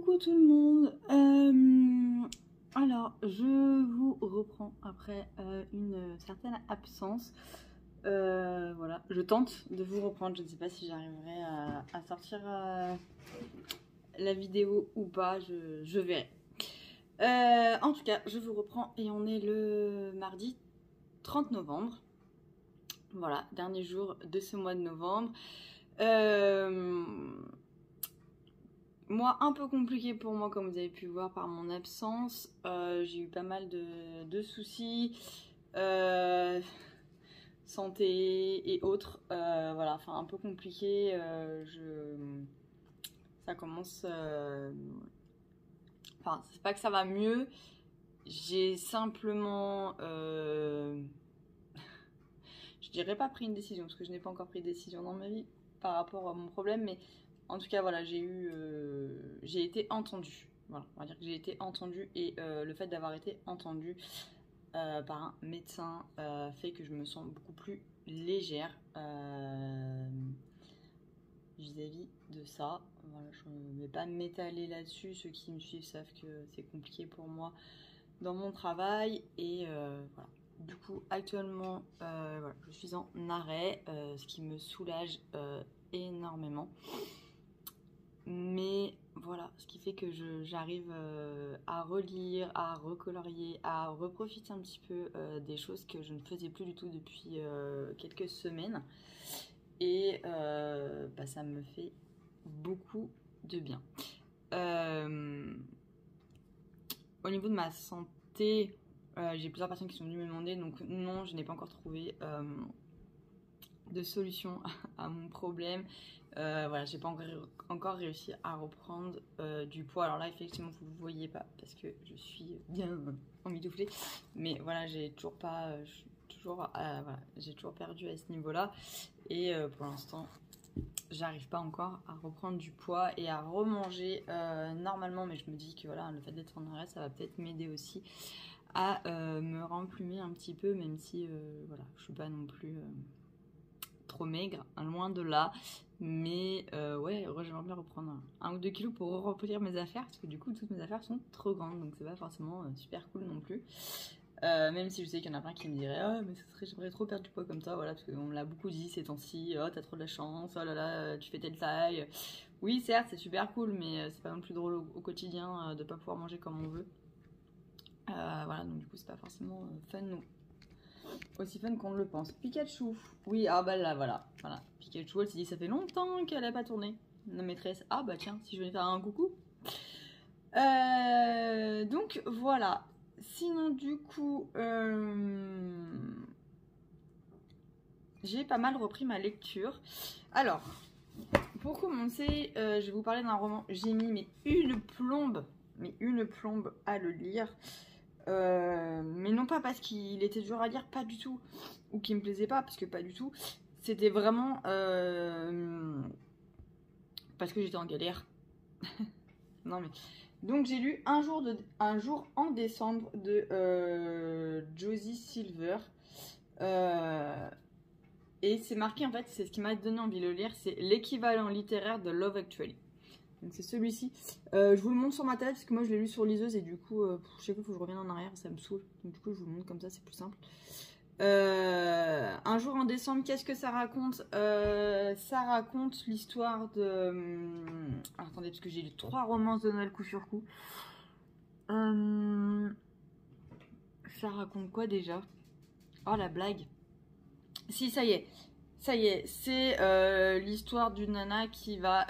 Coucou tout le monde. Alors, je vous reprends après une certaine absence. Voilà, je tente de vous reprendre. Je ne sais pas si j'arriverai à sortir la vidéo ou pas. Je verrai. En tout cas, je vous reprends et on est le mardi 30 novembre. Voilà, dernier jour de ce mois de novembre. Moi, un peu compliqué pour moi, comme vous avez pu voir par mon absence. J'ai eu pas mal de soucis, santé et autres. Voilà, enfin un peu compliqué. Ça commence. Enfin, c'est pas que ça va mieux. J'ai simplement, je dirais pas pris une décision parce que je n'ai pas encore pris de décision dans ma vie par rapport à mon problème, mais en tout cas, voilà, j'ai été entendue. Voilà, on va dire que j'ai été entendue et le fait d'avoir été entendue par un médecin fait que je me sens beaucoup plus légère vis-à-vis de ça. Voilà, je ne vais pas m'étaler là-dessus. Ceux qui me suivent savent que c'est compliqué pour moi dans mon travail et voilà. Du coup, actuellement, voilà, je suis en arrêt, ce qui me soulage énormément. Mais voilà, ce qui fait que j'arrive à relire, à recolorier, à reprofiter un petit peu des choses que je ne faisais plus du tout depuis quelques semaines. Et bah, ça me fait beaucoup de bien. Au niveau de ma santé, j'ai plusieurs personnes qui sont venues me demander, donc non, je n'ai pas encore trouvé de solution à mon problème. Voilà, j'ai pas encore réussi à reprendre du poids. Alors là, effectivement, vous ne voyez pas parce que je suis bien emmitouflée. Mais voilà, j'ai toujours pas, je suis toujours, voilà, j'ai toujours perdu à ce niveau-là. Et pour l'instant, j'arrive pas encore à reprendre du poids et à remanger normalement. Mais je me dis que voilà, le fait d'être en arrêt, ça va peut-être m'aider aussi à me remplumer un petit peu, même si voilà, je suis pas non plus trop maigre, loin de là, mais ouais, j'aimerais bien reprendre 1 ou 2 kilos pour remplir mes affaires, parce que du coup toutes mes affaires sont trop grandes, donc c'est pas forcément super cool non plus. Même si je sais qu'il y en a plein qui me diraient ah mais j'aimerais trop perdre du poids comme toi, voilà, parce qu'on me l'a beaucoup dit ces temps-ci, oh t'as trop de la chance, oh là là tu fais telle taille. Oui certes c'est super cool, mais c'est pas non plus drôle au quotidien de pas pouvoir manger comme on veut. Voilà, donc du coup c'est pas forcément fun non. Aussi fun qu'on ne le pense. Pikachu. Oui, ah bah là, voilà. Pikachu, elle s'est dit, ça fait longtemps qu'elle n'a pas tourné. La maîtresse, ah bah tiens, si je venais faire un coucou. Donc, voilà. Sinon, du coup, j'ai pas mal repris ma lecture. Alors, pour commencer, je vais vous parler d'un roman. J'ai mis mais une plombe à le lire. Mais non pas parce qu'il était dur à lire, pas du tout, ou qu'il me plaisait pas, parce que pas du tout. C'était vraiment parce que j'étais en galère. Non mais donc j'ai lu un jour en décembre de Josie Silver. Et c'est marqué en fait, c'est ce qui m'a donné envie de le lire, c'est l'équivalent littéraire de Love Actually. Donc c'est celui-ci. Je vous le montre sur ma tête parce que moi je l'ai lu sur liseuse et du coup, chaque fois il faut que je revienne en arrière, ça me saoule. Donc du coup je vous le montre comme ça, c'est plus simple. Un jour en décembre, qu'est-ce que ça raconte? Ça raconte l'histoire de... Alors, attendez, parce que j'ai lu 3 romances de Noël coup sur coup. Ça raconte quoi déjà? Oh la blague. Si, ça y est, c'est l'histoire d'une nana qui va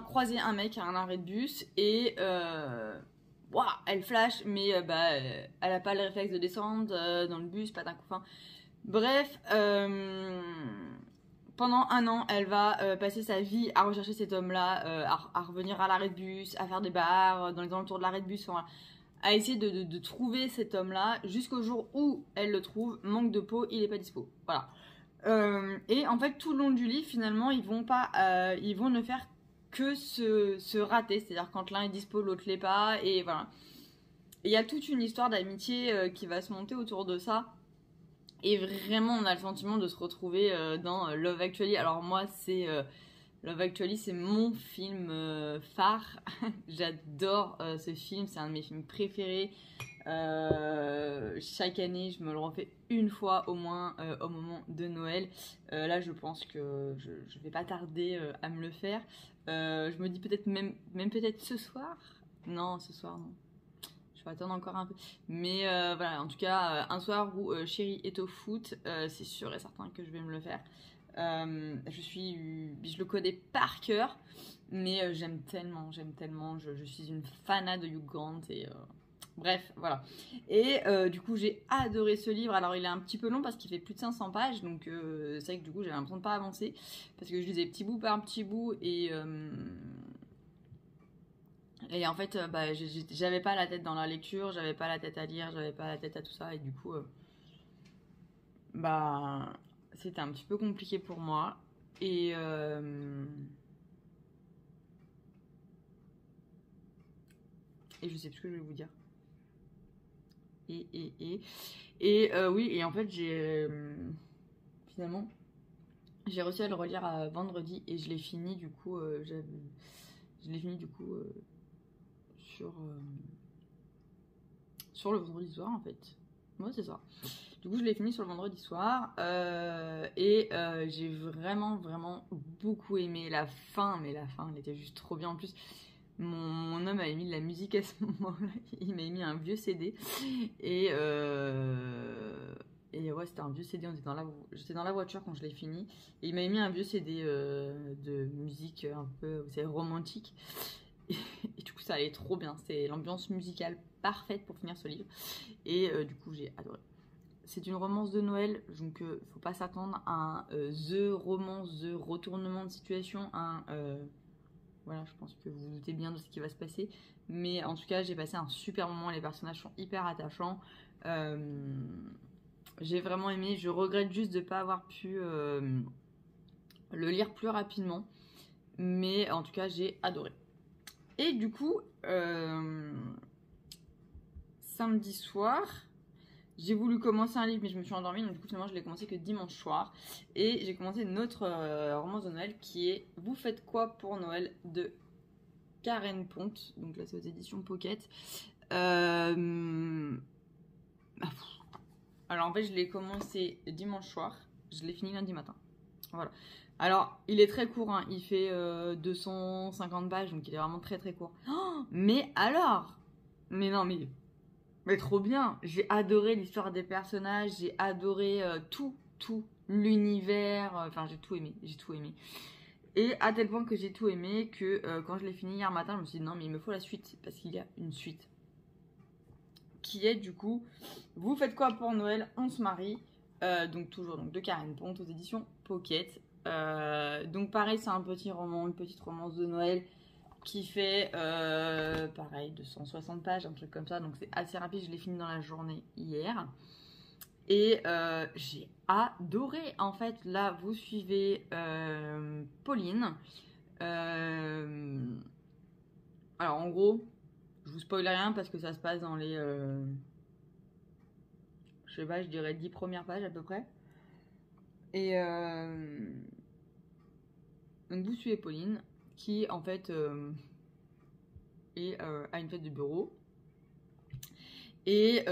croiser un mec à un arrêt de bus et wow, elle flash, mais bah, elle a pas le réflexe de descendre dans le bus, pas d'un coup. Enfin, bref, pendant 1 an, elle va passer sa vie à rechercher cet homme-là, à revenir à l'arrêt de bus, à faire des bars dans les alentours de l'arrêt de bus, enfin, à essayer de trouver cet homme-là jusqu'au jour où elle le trouve. Manque de peau, il est pas dispo. Voilà. Et en fait, tout le long du livre, finalement, ils vont ne faire que se rater. C'est-à-dire quand l'un est dispo, l'autre l'est pas. Et voilà. Et il y a toute une histoire d'amitié qui va se monter autour de ça. Et vraiment, on a le sentiment de se retrouver dans Love Actually. Alors moi, c'est Love Actually, c'est mon film phare. J'adore ce film, c'est un de mes films préférés. Chaque année, je me le refais une fois au moins au moment de Noël. Là, je pense que je vais pas tarder à me le faire. Je me dis peut-être même peut-être ce soir. Non, ce soir, non. Je vais attendre encore un peu. Mais voilà, en tout cas, un soir où Chéri est au foot, c'est sûr et certain que je vais me le faire. Je le connais par cœur, mais j'aime tellement. Je suis une fanat de Hugh Grant et bref, voilà. Et du coup, j'ai adoré ce livre. Alors, il est un petit peu long parce qu'il fait plus de 500 pages, donc c'est vrai que du coup, j'ai l'impression de pas avancer parce que je lisais petit bout par petit bout et en fait, bah, j'avais pas la tête dans la lecture, j'avais pas la tête à lire, j'avais pas la tête à tout ça et du coup, bah, c'était un petit peu compliqué pour moi. Et je sais plus ce que je voulais vous dire. Oui, et en fait, finalement, j'ai réussi à le relire à vendredi et je l'ai fini du coup, sur le vendredi soir en fait. Ouais, c'est ça. Du coup, je l'ai fini sur le vendredi soir j'ai vraiment beaucoup aimé la fin, mais la fin, elle était juste trop bien. En plus, mon homme avait mis de la musique à ce moment-là. Il m'avait mis un vieux CD et ouais, c'était un vieux CD. J'étais dans la voiture quand je l'ai fini et il m'avait mis un vieux CD de musique un peu, vous savez, romantique. Et du coup, ça allait trop bien. C'était l'ambiance musicale parfaite pour finir ce livre. Et du coup, j'ai adoré. C'est une romance de Noël, donc faut pas s'attendre à un the romance, the retournement de situation. Voilà, je pense que vous vous doutez bien de ce qui va se passer. Mais en tout cas, j'ai passé un super moment. Les personnages sont hyper attachants. J'ai vraiment aimé. Je regrette juste de ne pas avoir pu le lire plus rapidement. Mais en tout cas, j'ai adoré. Et du coup, samedi soir, j'ai voulu commencer un livre, mais je me suis endormie. Donc du coup, finalement, je l'ai commencé que dimanche soir. Et j'ai commencé notre romance de Noël qui est Vous faites quoi pour Noël de Karen Ponte. Donc là, c'est aux éditions Pocket. Alors en fait, je l'ai commencé dimanche soir. Je l'ai fini lundi matin. Voilà. Alors, il est très court, hein. Il fait 250 pages, donc il est vraiment très très court. Oh, mais alors, mais non, mais trop bien. J'ai adoré l'histoire des personnages, j'ai adoré tout l'univers. Enfin, j'ai tout aimé. Et à tel point que j'ai tout aimé que quand je l'ai fini hier matin, je me suis dit non, mais il me faut la suite parce qu'il y a une suite qui est du coup Vous faites quoi pour Noël? On se marie. Donc toujours de Karen Ponte aux éditions Pocket. Donc pareil, c'est un petit roman, une petite romance de Noël qui fait pareil 260 pages, un truc comme ça. Donc c'est assez rapide, je l'ai fini dans la journée hier. Et j'ai adoré. En fait, là, vous suivez Pauline. Alors en gros, je vous spoil rien parce que ça se passe dans les... je sais pas, je dirais 10 premières pages à peu près. Et donc vous suivez Pauline qui en fait a une fête de bureau. Et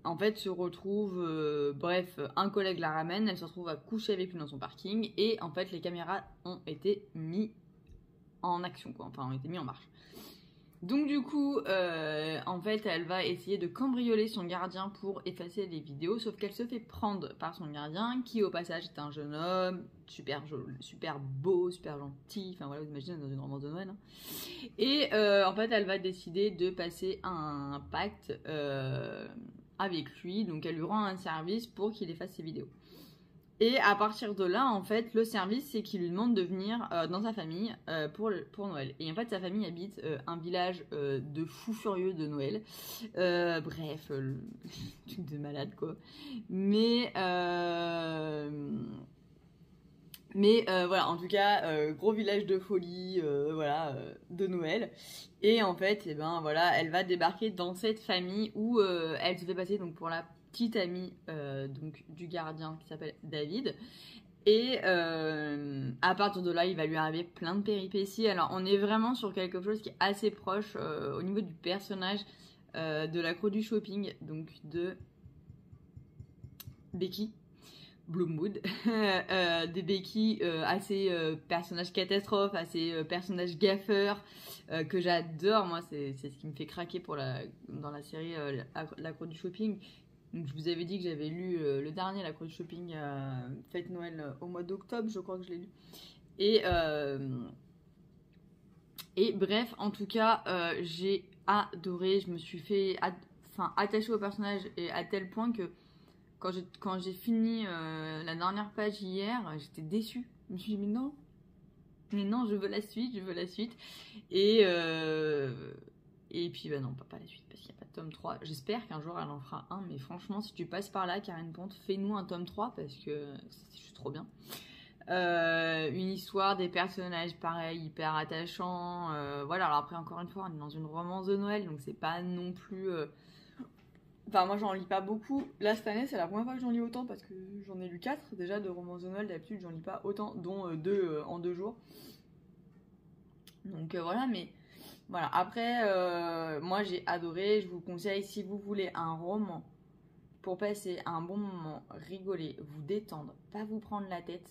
en fait se retrouve, bref, un collègue la ramène, elle se retrouve à coucher avec lui dans son parking. Et en fait les caméras ont été mis en action, quoi. Enfin ont été mis en marche. Donc du coup, en fait, elle va essayer de cambrioler son gardien pour effacer les vidéos, sauf qu'elle se fait prendre par son gardien, qui au passage est un jeune homme, super beau, super gentil, enfin voilà, vous imaginez dans une romance de Noël. Hein. Et en fait, elle va décider de passer un pacte avec lui, donc elle lui rend un service pour qu'il efface ses vidéos. Et à partir de là, en fait, le service, c'est qu'il lui demande de venir dans sa famille pour Noël. Et en fait, sa famille habite un village de fous furieux de Noël. Bref, truc de malade, quoi. Mais voilà, en tout cas, gros village de folie, voilà, de Noël. Et en fait, eh ben, voilà, elle va débarquer dans cette famille où elle se fait passer donc pour la petit ami donc, du gardien qui s'appelle David. Et à partir de là, il va lui arriver plein de péripéties. Alors, on est vraiment sur quelque chose qui est assez proche au niveau du personnage de l'accro du shopping, donc de Becky Bloomwood. Des Becky assez personnage catastrophe, assez personnage gaffeur, que j'adore. Moi, c'est ce qui me fait craquer dans la série l'accro du shopping. Donc, je vous avais dit que j'avais lu le dernier, l'accro du shopping, Fête Noël au mois d'octobre, je crois que je l'ai lu. Et bref, en tout cas, j'ai adoré. Je me suis fait attachée au personnage, et à tel point que quand j'ai fini la dernière page hier, j'étais déçue. Je me suis dit, mais non, je veux la suite, je veux la suite. Et puis, bah non, pas la suite, parce qu'il n'y a pas de tome 3. J'espère qu'un jour, elle en fera un, mais franchement, si tu passes par là, Karine Ponte, fais-nous un tome 3, parce que c'est juste trop bien. Une histoire, des personnages, pareil, hyper attachants. Voilà, alors après, encore une fois, on est dans une romance de Noël, donc c'est pas non plus... Enfin, moi, j'en lis pas beaucoup. Là, cette année, c'est la première fois que j'en lis autant, parce que j'en ai lu 4 déjà de romances de Noël. D'habitude, j'en lis pas autant, dont 2 en 2 jours. Donc voilà, mais... Voilà, après, moi j'ai adoré, je vous conseille, si vous voulez un roman pour passer un bon moment, rigoler, vous détendre, pas vous prendre la tête,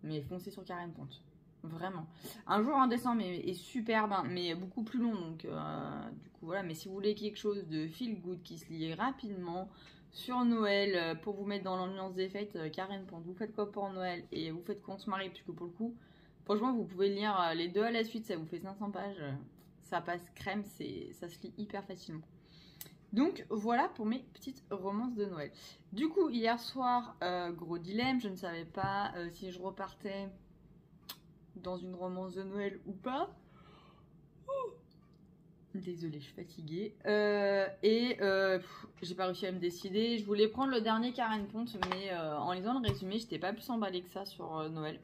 mais foncez sur Karine Ponte, vraiment. Un jour en décembre est superbe, hein, mais beaucoup plus long, donc du coup voilà, mais si vous voulez quelque chose de feel good qui se lit rapidement sur Noël, pour vous mettre dans l'ambiance des fêtes, Karine Ponte, vous faites quoi pour Noël et vous faites qu'on se marie, puisque pour le coup, franchement, vous pouvez lire les 2 à la suite, ça vous fait 500 pages. Ça passe crème, ça se lit hyper facilement. Donc voilà pour mes petites romances de Noël. Du coup, hier soir, gros dilemme, je ne savais pas si je repartais dans une romance de Noël ou pas. Désolée, je suis fatiguée. J'ai pas réussi à me décider. Je voulais prendre le dernier Karine Ponte, mais en lisant le résumé, j'étais pas plus emballée que ça sur Noël.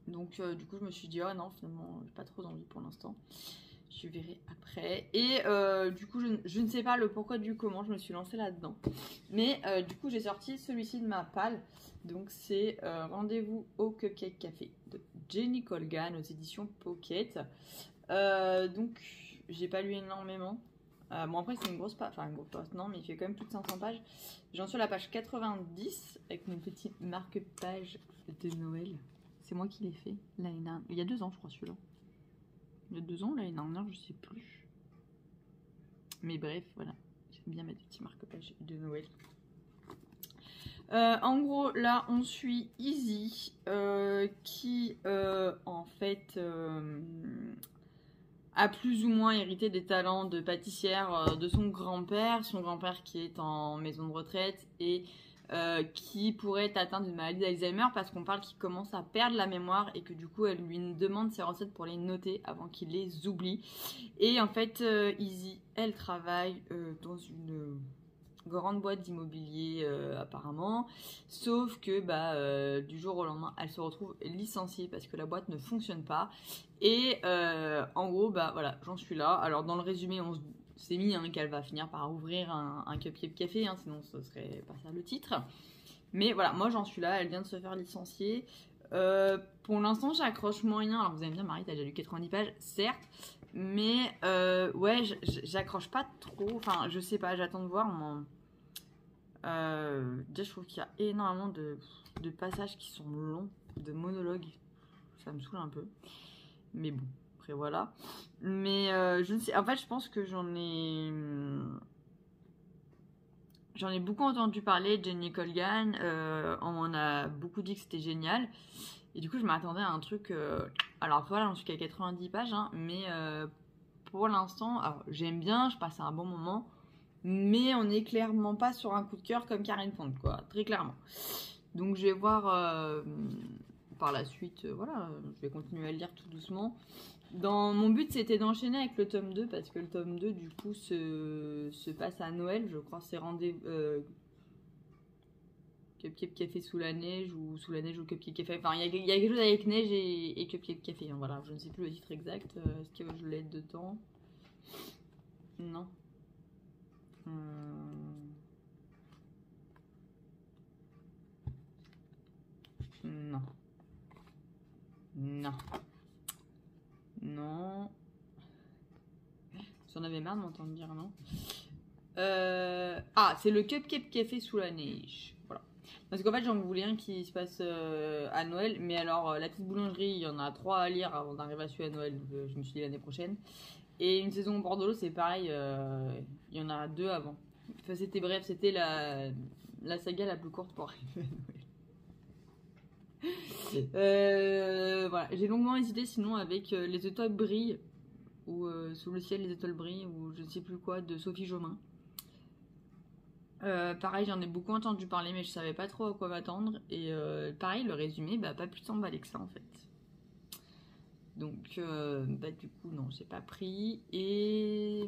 Donc du coup je me suis dit, oh non, finalement j'ai pas trop envie pour l'instant, je verrai après. Et du coup je ne sais pas le pourquoi du comment je me suis lancée là-dedans, mais du coup j'ai sorti celui-ci de ma palle. Donc c'est Rendez-vous au Cupcake Café de Jenny Colgan aux éditions Pocket. Donc j'ai pas lu énormément. Bon après c'est une grosse page, enfin une grosse page non, mais il fait quand même plus de 500 pages. J'en suis à la page 90 avec mes petites marque-pages de Noël. C'est moi qui l'ai fait l'année dernière. Il y a 2 ans, je crois, celui-là. Il y a 2 ans, l'année dernière, je sais plus. Mais bref, voilà. J'aime bien mettre des petits marque-pages de Noël. En gros, là, on suit Izzy, qui, en fait, a plus ou moins hérité des talents de pâtissière de son grand-père. Son grand-père qui est en maison de retraite et... qui pourrait être atteinte d'une maladie d'Alzheimer, parce qu'on parle qu'il commence à perdre la mémoire et que du coup elle lui demande ses recettes pour les noter avant qu'il les oublie. Et en fait Izzy, elle travaille dans une grande boîte d'immobilier apparemment, sauf que du jour au lendemain elle se retrouve licenciée parce que la boîte ne fonctionne pas. Et en gros voilà, j'en suis là. Alors dans le résumé on s'est mis qu'elle va finir par ouvrir un cupcake café, sinon ce serait pas ça le titre. Mais voilà, moi j'en suis là, elle vient de se faire licencier. Pour l'instant j'accroche moyen. Alors vous allez me dire, Marie, t'as déjà lu 90 pages, certes, mais ouais, j'accroche pas trop. Enfin, je sais pas, j'attends de voir. Déjà, je trouve qu'il y a énormément de passages qui sont longs, de monologues. Ça me saoule un peu. Mais bon. Après voilà, mais je ne sais, en fait je pense que j'en ai beaucoup entendu parler. Jenny Colgan, on m'en a beaucoup dit que c'était génial, et du coup je m'attendais à un truc alors voilà, j'en suis qu'à 90 pages mais pour l'instant, j'aime bien, je passe un bon moment, mais on n'est clairement pas sur un coup de cœur comme Karine Ponte, quoi, très clairement. Donc je vais voir par la suite, voilà, je vais continuer à le lire tout doucement. Mon but c'était d'enchaîner avec le tome 2, parce que le tome 2 du coup se passe à Noël, je crois. C'est Cupcake Café sous la neige, ou sous la neige ou Cupcake Café. Enfin, il y a quelque chose avec neige et Cupcake Café, voilà, je ne sais plus le titre exact. Est-ce que je l'ai dedans? Non. Non. Non. Non. J'en avais marre de m'entendre dire non. Ah, c'est le Cupcake Café sous la neige. Voilà. Parce qu'en fait, j'en voulais un qui se passe à Noël. Mais alors, la petite boulangerie, il y en a 3 à lire avant d'arriver à celui à Noël. Donc, je me suis dit l'année prochaine. Et une saison au bord de l'eau, c'est pareil. Il y en a 2 avant. Enfin, c'était bref, c'était la saga la plus courte pour arriver à Noël. Voilà. J'ai longuement hésité sinon avec Les étoiles brillent. Ou Sous le ciel, les étoiles brillent. Ou je ne sais plus quoi, de Sophie Jomain. Pareil, j'en ai beaucoup entendu parler, mais je savais pas trop à quoi m'attendre. Et pareil, le résumé, bah, pas plus s'emballer que ça en fait. Donc, bah, du coup, non, j'ai pas pris. Et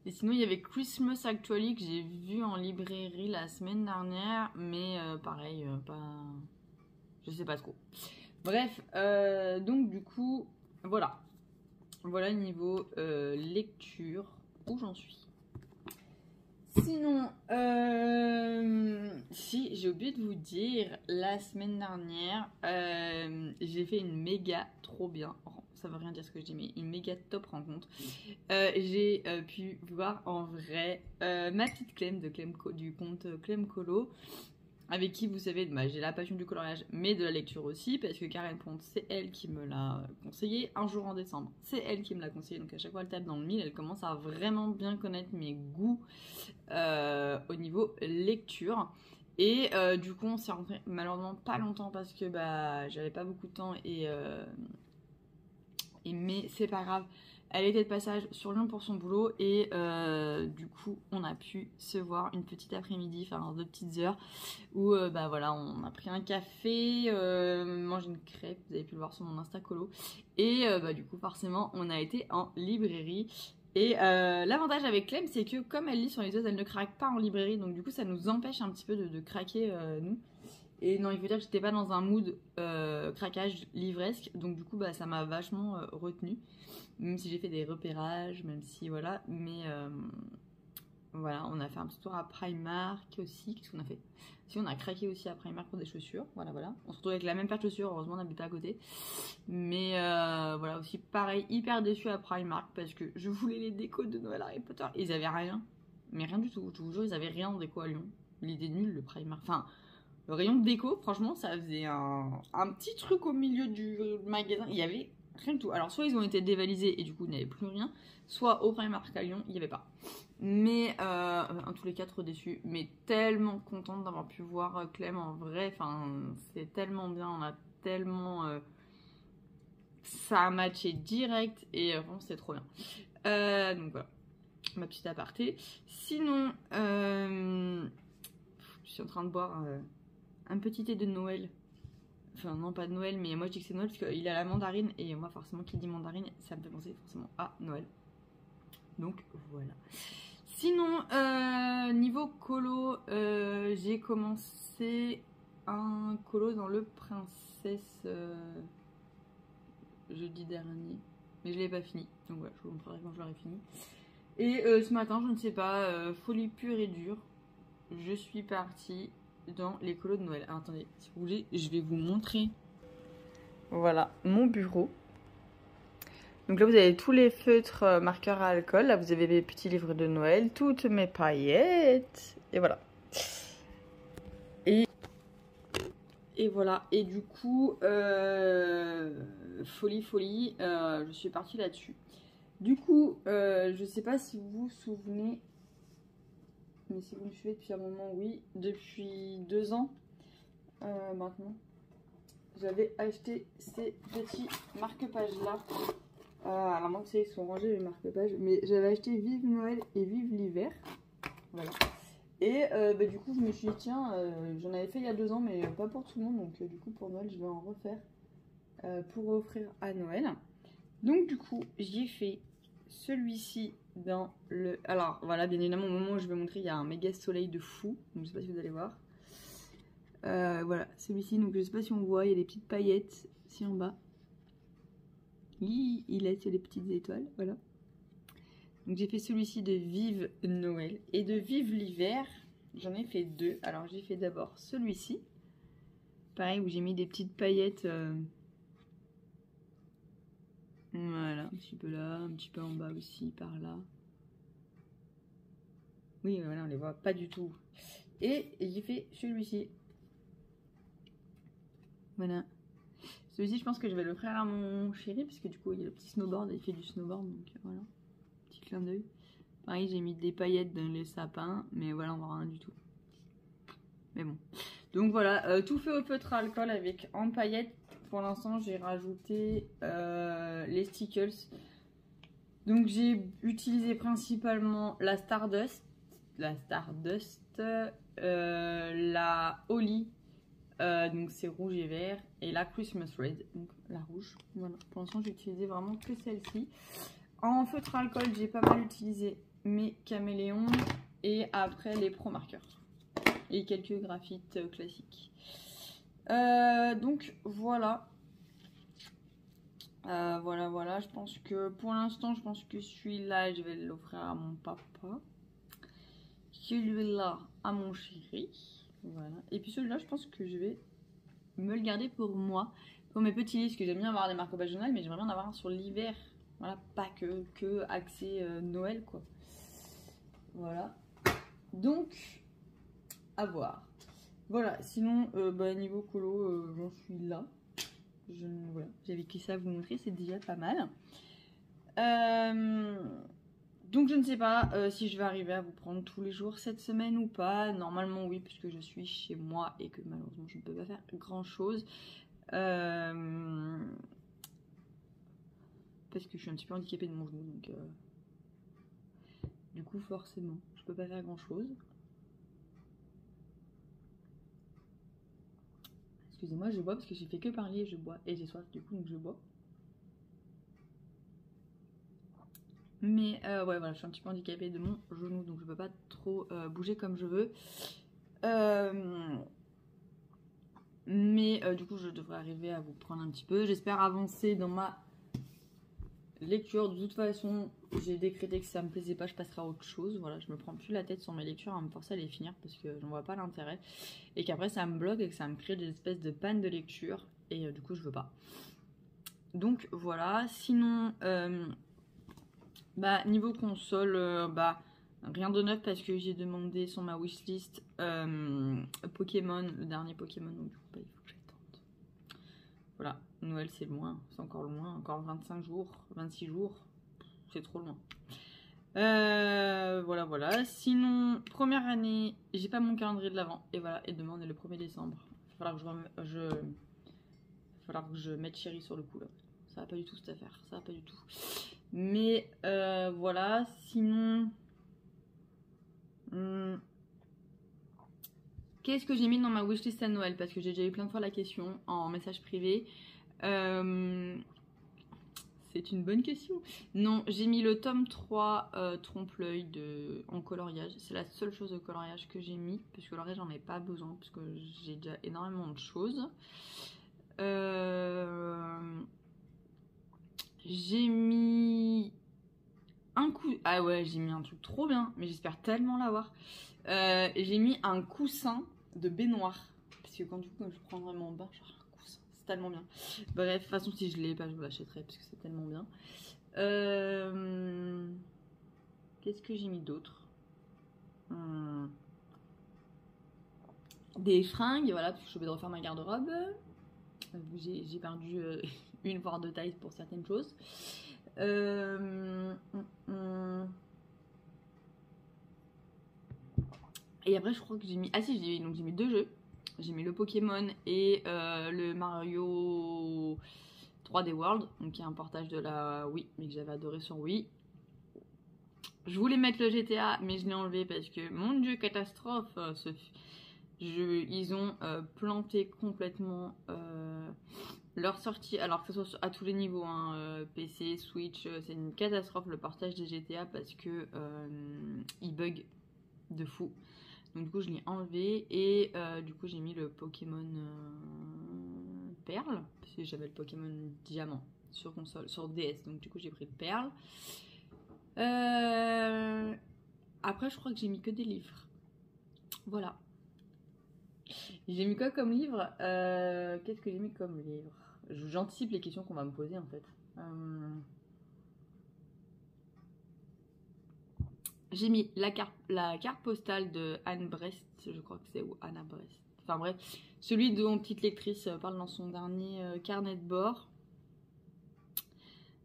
sinon, il y avait Christmas Actually que j'ai vu en librairie la semaine dernière, mais pareil, pas. Je sais pas trop. Bref, donc du coup, voilà. Voilà niveau lecture où j'en suis. Sinon, si j'ai oublié de vous dire, la semaine dernière, j'ai fait une méga trop bien, ça veut rien dire ce que je dis, mais une méga top rencontre. J'ai pu voir en vrai ma petite Clem du compte Clem Colo, avec qui vous savez, bah, j'ai la passion du coloriage, mais de la lecture aussi, parce que Karen Ponte, c'est elle qui me l'a conseillé un jour en décembre. C'est elle qui me l'a conseillé, donc à chaque fois elle tape dans le mille, elle commence à vraiment bien connaître mes goûts au niveau lecture. Et du coup, on s'est rencontrés malheureusement pas longtemps parce que bah, j'avais pas beaucoup de temps mais c'est pas grave. Elle était de passage sur Lyon pour son boulot et du coup on a pu se voir une petite après-midi, enfin 2 petites heures où bah voilà, on a pris un café, mangé une crêpe, vous avez pu le voir sur mon Insta Colo et bah du coup forcément on a été en librairie. Et l'avantage avec Clem, c'est que comme elle lit sur les autres, elle ne craque pas en librairie, donc du coup ça nous empêche un petit peu de craquer nous. Et non, il faut dire que j'étais pas dans un mood craquage livresque, donc du coup bah, ça m'a vachement retenu, même si j'ai fait des repérages, même si voilà, mais voilà, on a fait un petit tour à Primark aussi. Qu'est-ce qu'on a fait? Si, on a craqué aussi à Primark pour des chaussures, voilà. On se retrouve avec la même paire de chaussures, heureusement on n'habite pas à côté. Mais voilà, aussi pareil, hyper déçu à Primark parce que je voulais les décos de Noël Harry Potter, et ils avaient rien, mais rien du tout, je vous jure, ils avaient rien en déco à Lyon. Il était nul le Primark, enfin... Le rayon de déco, franchement, ça faisait un petit truc au milieu du magasin. Il y avait rien du tout. Alors, soit ils ont été dévalisés et du coup, il n'y avait plus rien. Soit au Primark à Lyon, il n'y avait pas. Mais, en tous les cas, trop déçu. Mais tellement contente d'avoir pu voir Clem en vrai. Enfin, c'est tellement bien. On a tellement... ça a matché direct. Et vraiment, c'est trop bien. Donc voilà, ma petite aparté. Sinon, je suis en train de boire... un petit thé de Noël. Enfin, non, pas de Noël, mais moi je dis que c'est Noël parce qu'il a la mandarine. Et moi, forcément, qui dit mandarine, ça me fait penser forcément à Noël. Donc, voilà. Sinon, niveau colo, j'ai commencé un colo dans le Princesse jeudi dernier. Mais je l'ai pas fini. Donc, voilà, je vous montrerai quand je l'aurai fini. Et ce matin, je ne sais pas, folie pure et dure. Je suis partie dans les colos de Noël. Alors, attendez, si vous voulez, je vais vous montrer. Voilà, mon bureau. Donc là, vous avez tous les feutres marqueurs à alcool. Là, vous avez les petits livres de Noël, toutes mes paillettes. Et voilà. Et voilà. Et du coup, folie, je suis partie là-dessus. Du coup, je sais pas si vous vous souvenez, mais si vous me suivez depuis un moment, oui, depuis 2 ans maintenant, j'avais acheté ces petits marque-pages là. Alors moi, vous savez, ils sont rangés les marque-pages, mais j'avais acheté Vive Noël et Vive l'hiver. Voilà. Et bah, du coup, je me suis dit, tiens, j'en avais fait il y a 2 ans, mais pas pour tout le monde, donc du coup, pour Noël, je vais en refaire pour offrir à Noël. Donc, du coup, j'ai fait celui-ci dans le... Alors, voilà, bien évidemment, au moment où je vais montrer, il y a un méga soleil de fou. Donc, je sais pas si vous allez voir. Voilà, celui-ci. Donc, je sais pas si on voit, il y a des petites paillettes ici en bas. Il est sur les petites étoiles, voilà. Donc, j'ai fait celui-ci de Vive Noël et de Vive l'hiver. J'en ai fait deux. Alors j'ai fait d'abord celui-ci. Pareil, où j'ai mis des petites paillettes. Voilà, un petit peu là, un petit peu en bas aussi, par là. Oui, voilà, on les voit pas du tout. Et j'ai fait celui-ci. Voilà. Celui-ci, je pense que je vais l'offrir à mon chéri, parce que du coup, il y a le petit snowboard, il fait du snowboard, donc voilà. Petit clin d'œil. Pareil, j'ai mis des paillettes dans les sapins, mais voilà, on voit rien du tout. Mais bon. Donc voilà, tout fait au feutre à alcool avec en paillettes. Pour l'instant, j'ai rajouté les stickers. Donc j'ai utilisé principalement la Stardust, la Holly, donc c'est rouge et vert, et la Christmas Red, donc la rouge. Voilà, pour l'instant j'ai utilisé vraiment que celle-ci. En feutre alcool, j'ai pas mal utilisé mes caméléons et après les pro marqueurs et quelques graphites classiques. Donc voilà. Voilà, je pense que pour l'instant, je pense que celui-là, je vais l'offrir à mon papa. Celui-là, à mon chéri. Voilà. Et puis celui-là, je pense que je vais me le garder pour moi. Pour mes petits livres, parce que j'aime bien avoir des marque-pages journal, mais j'aimerais bien en avoir un sur l'hiver. Voilà, pas que axé Noël, quoi. Voilà. Donc, à voir. Voilà, sinon, niveau colo, j'en suis là. Voilà, j'avais que ça à vous montrer, c'est déjà pas mal. Donc je ne sais pas si je vais arriver à vous prendre tous les jours cette semaine ou pas. Normalement oui, puisque je suis chez moi et que malheureusement je ne peux pas faire grand chose. Parce que je suis un petit peu handicapée de mon genou, donc du coup forcément je peux pas faire grand chose. Excusez-moi, je bois parce que j'ai fait que parler, je bois et j'ai soif du coup, donc je bois. Mais ouais, voilà, je suis un petit peu handicapée de mon genou, donc je peux pas trop bouger comme je veux. Mais du coup, je devrais arriver à vous prendre un petit peu. J'espère avancer dans ma lecture. De toute façon, j'ai décrété que ça me plaisait pas, je passerai à autre chose. Voilà, je me prends plus la tête sur mes lectures à me forcer à les finir parce que j'en vois pas l'intérêt. Et qu'après, ça me bloque et que ça me crée des espèces de panne de lecture. Et du coup, je veux pas. Donc voilà. Sinon, niveau console, rien de neuf parce que j'ai demandé sur ma wishlist Pokémon, le dernier Pokémon. Donc du coup, il faut que j'attende. Voilà, Noël c'est loin, c'est encore loin, encore 25 jours, 26 jours, c'est trop loin. Voilà. Sinon, première année, j'ai pas mon calendrier de l'avant. Et voilà, et demain on est le 1er décembre. Il va falloir que je mette chéri sur le coup là. Ça va pas du tout cette affaire, ça va pas du tout. Mais voilà, sinon... Qu'est-ce que j'ai mis dans ma wishlist à Noël? Parce que j'ai déjà eu plein de fois la question en message privé. C'est une bonne question. Non, j'ai mis le tome 3 trompe-l'œil en coloriage. C'est la seule chose de coloriage que j'ai mis. Parce que le reste, j'en ai pas besoin. Parce que j'ai déjà énormément de choses. J'ai mis un coup... Ah ouais, j'ai mis un truc trop bien. Mais j'espère tellement l'avoir. J'ai mis un coussin de baignoire. Parce que quand je prendrai mon bain, genre un coussin. C'est tellement bien. Bref, de toute façon, si je l'ai pas, je vous l'achèterai. Parce que c'est tellement bien. Qu'est-ce que j'ai mis d'autre? Des fringues, voilà, parce que je suis obligée de refaire ma garde-robe. J'ai perdu une voire deux tailles pour certaines choses. Et après, je crois que j'ai mis... Ah si, j'ai mis deux jeux. J'ai mis le Pokémon et le Mario 3D World, donc qui est un portage de la Wii, mais que j'avais adoré sur Wii. Je voulais mettre le GTA, mais je l'ai enlevé parce que, mon dieu, catastrophe, ils ont planté complètement leur sortie, alors que ce soit à tous les niveaux, hein, PC, Switch, c'est une catastrophe le portage des GTA parce que ils bug de fou. Donc du coup je l'ai enlevé et du coup j'ai mis le Pokémon Perle, parce que j'avais le Pokémon Diamant sur console, sur DS, donc du coup j'ai pris le Perle. Après je crois que j'ai mis que des livres. Voilà. J'ai mis quoi comme livre? Qu'est-ce que j'ai mis comme livre? J'anticipe les questions qu'on va me poser en fait. J'ai mis la carte postale de Anne Brest, je crois que c'est, ou Anna Brest. Enfin bref, celui dont Petite Lectrice parle dans son dernier carnet de bord.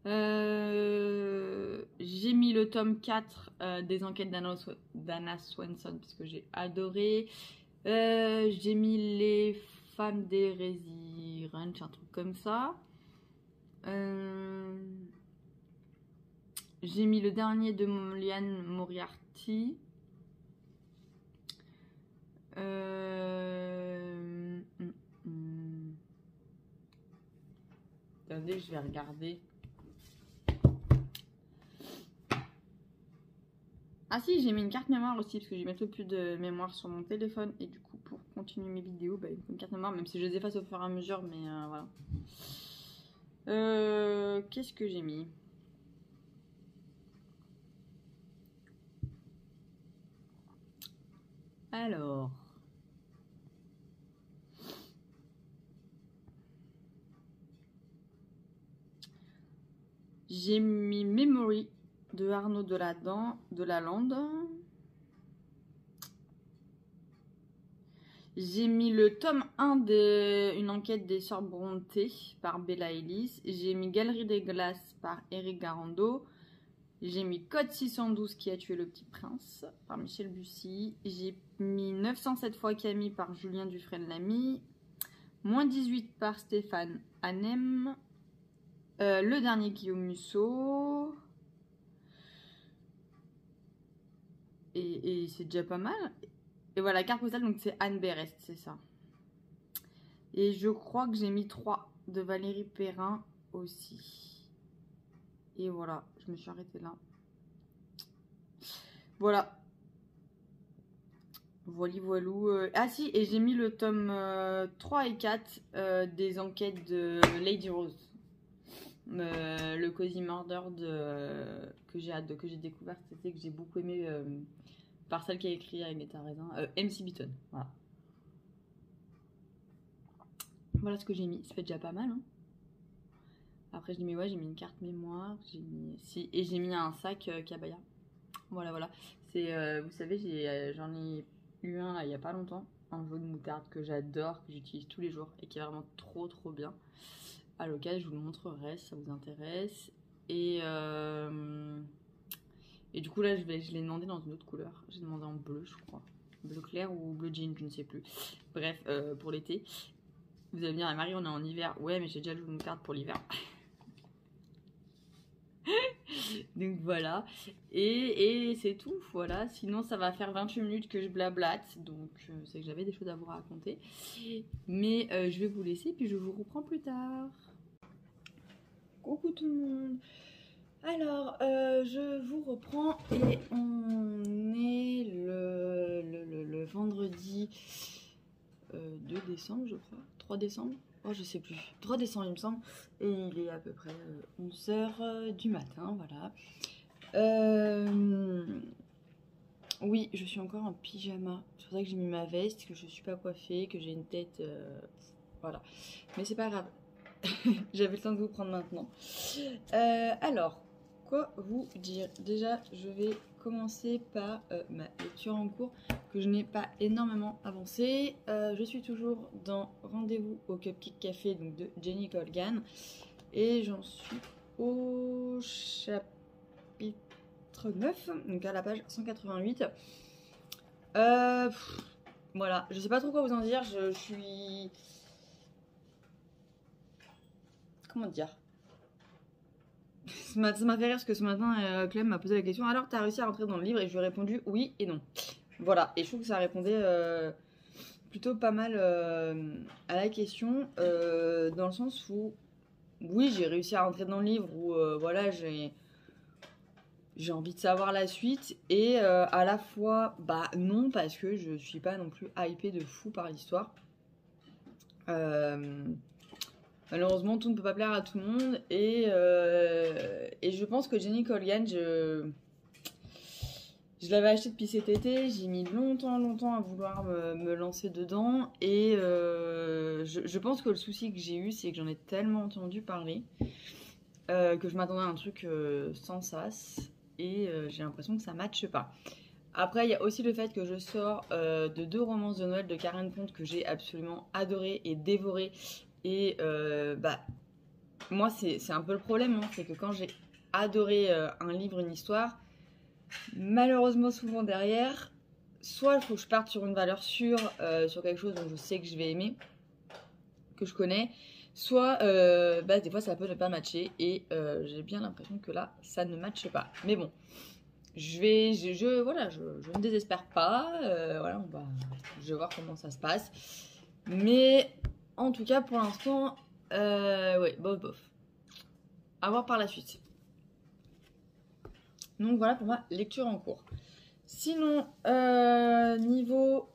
J'ai mis le tome 4 des enquêtes d'Anna Swenson parce que j'ai adoré. J'ai mis les femmes d'Hérésie Ranch, un truc comme ça. J'ai mis le dernier de Liane Moriarty. Attendez, je vais regarder. Ah si, j'ai mis une carte mémoire aussi parce que j'ai bientôt plus de mémoire sur mon téléphone et du coup pour continuer mes vidéos, bah, il me faut une carte mémoire, même si je les efface au fur et à mesure, mais voilà. Qu'est-ce que j'ai mis? Alors, j'ai mis Memory de Arnaud Delalande. J'ai mis le tome 1 d'une enquête des sœurs Brontë par Bella Ellis. J'ai mis Galerie des glaces par Éric Garando. J'ai mis Code 612 qui a tué le petit prince par Michel Bussy. J'ai mis 907 fois Camille par Julien Dufresne-Lamy. Moins 18 par Stéphane Hanem. Le dernier Guillaume Musso. Et c'est déjà pas mal. Et voilà, carte postale, donc c'est Anne Berest, c'est ça. Et je crois que j'ai mis 3 de Valérie Perrin aussi. Et voilà, je me suis arrêtée là. Voilà. Voilou. Ah si, et j'ai mis le tome 3 et 4 des enquêtes de Lady Rose. Le Cozy Murder que j'ai découvert cet été, que j'ai beaucoup aimé par celle qui a écrit Agatha Raisin, MC Beaton. Voilà. Voilà ce que j'ai mis, ça fait déjà pas mal. Hein. Après je dis mais ouais, j'ai mis une carte mémoire, et j'ai mis un sac Cabaya. Voilà. C'est, vous savez, j'en ai eu un là, il y a pas longtemps, un jaune moutarde que j'adore, que j'utilise tous les jours et qui est vraiment trop bien. À l'occasion, je vous le montrerai si ça vous intéresse. Et du coup là, je l'ai demandé dans une autre couleur. J'ai demandé en bleu, je crois. Bleu clair ou bleu jean, je ne sais plus. Bref, pour l'été. Vous allez me dire, Marie, on est en hiver. Ouais, mais j'ai déjà le jaune moutarde pour l'hiver. Donc voilà. Et c'est tout, voilà. Sinon, ça va faire 28 minutes que je blablate. Donc, c'est que j'avais des choses à vous raconter. Mais je vais vous laisser, puis je vous reprends plus tard. Coucou tout le monde. Alors, je vous reprends et on est le vendredi 2 décembre, je crois. 3 décembre. Oh, je sais plus. 3 décembre, il me semble. Et il est à peu près 11h du matin, voilà. Oui, je suis encore en pyjama. C'est pour ça que j'ai mis ma veste, que je suis pas coiffée, que j'ai une tête... voilà. Mais c'est pas grave. J'avais le temps de vous prendre maintenant. Alors, quoi vous dire? Déjà, je vais commencer par ma lecture en cours, que je n'ai pas énormément avancé. Je suis toujours dans Rendez-vous au Cupcake Café, donc de Jenny Colgan. Et j'en suis au chapitre 9, donc à la page 188. Voilà, je sais pas trop quoi vous en dire, je suis... Comment dire? Ça m'a fait rire parce que ce matin, Clem m'a posé la question, alors t'as réussi à rentrer dans le livre? Et je lui ai répondu oui et non. Voilà, et je trouve que ça répondait plutôt pas mal à la question, dans le sens où, oui, j'ai réussi à rentrer dans le livre, où voilà, j'ai envie de savoir la suite, et à la fois, bah non, parce que je suis pas non plus hypée de fou par l'histoire. Malheureusement, tout ne peut pas plaire à tout le monde, et je pense que Jenny Colgan, Je l'avais acheté depuis cet été, j'ai mis longtemps à vouloir me lancer dedans et je pense que le souci que j'ai eu c'est que j'en ai tellement entendu parler que je m'attendais à un truc sans sas et j'ai l'impression que ça matche pas. Après il y a aussi le fait que je sors de 2 romances de Noël de Karen Pont que j'ai absolument adoré et dévoré et bah moi c'est un peu le problème, hein, c'est que quand j'ai adoré un livre, une histoire, malheureusement souvent derrière, soit il faut que je parte sur une valeur sûre, sur quelque chose dont je sais que je vais aimer, que je connais, soit bah, des fois ça peut ne pas matcher et j'ai bien l'impression que là ça ne matche pas. Mais bon, voilà, je ne désespère pas, voilà, je vais voir comment ça se passe. Mais en tout cas pour l'instant, ouais, bof. À voir par la suite. Donc voilà pour ma lecture en cours. Sinon, niveau...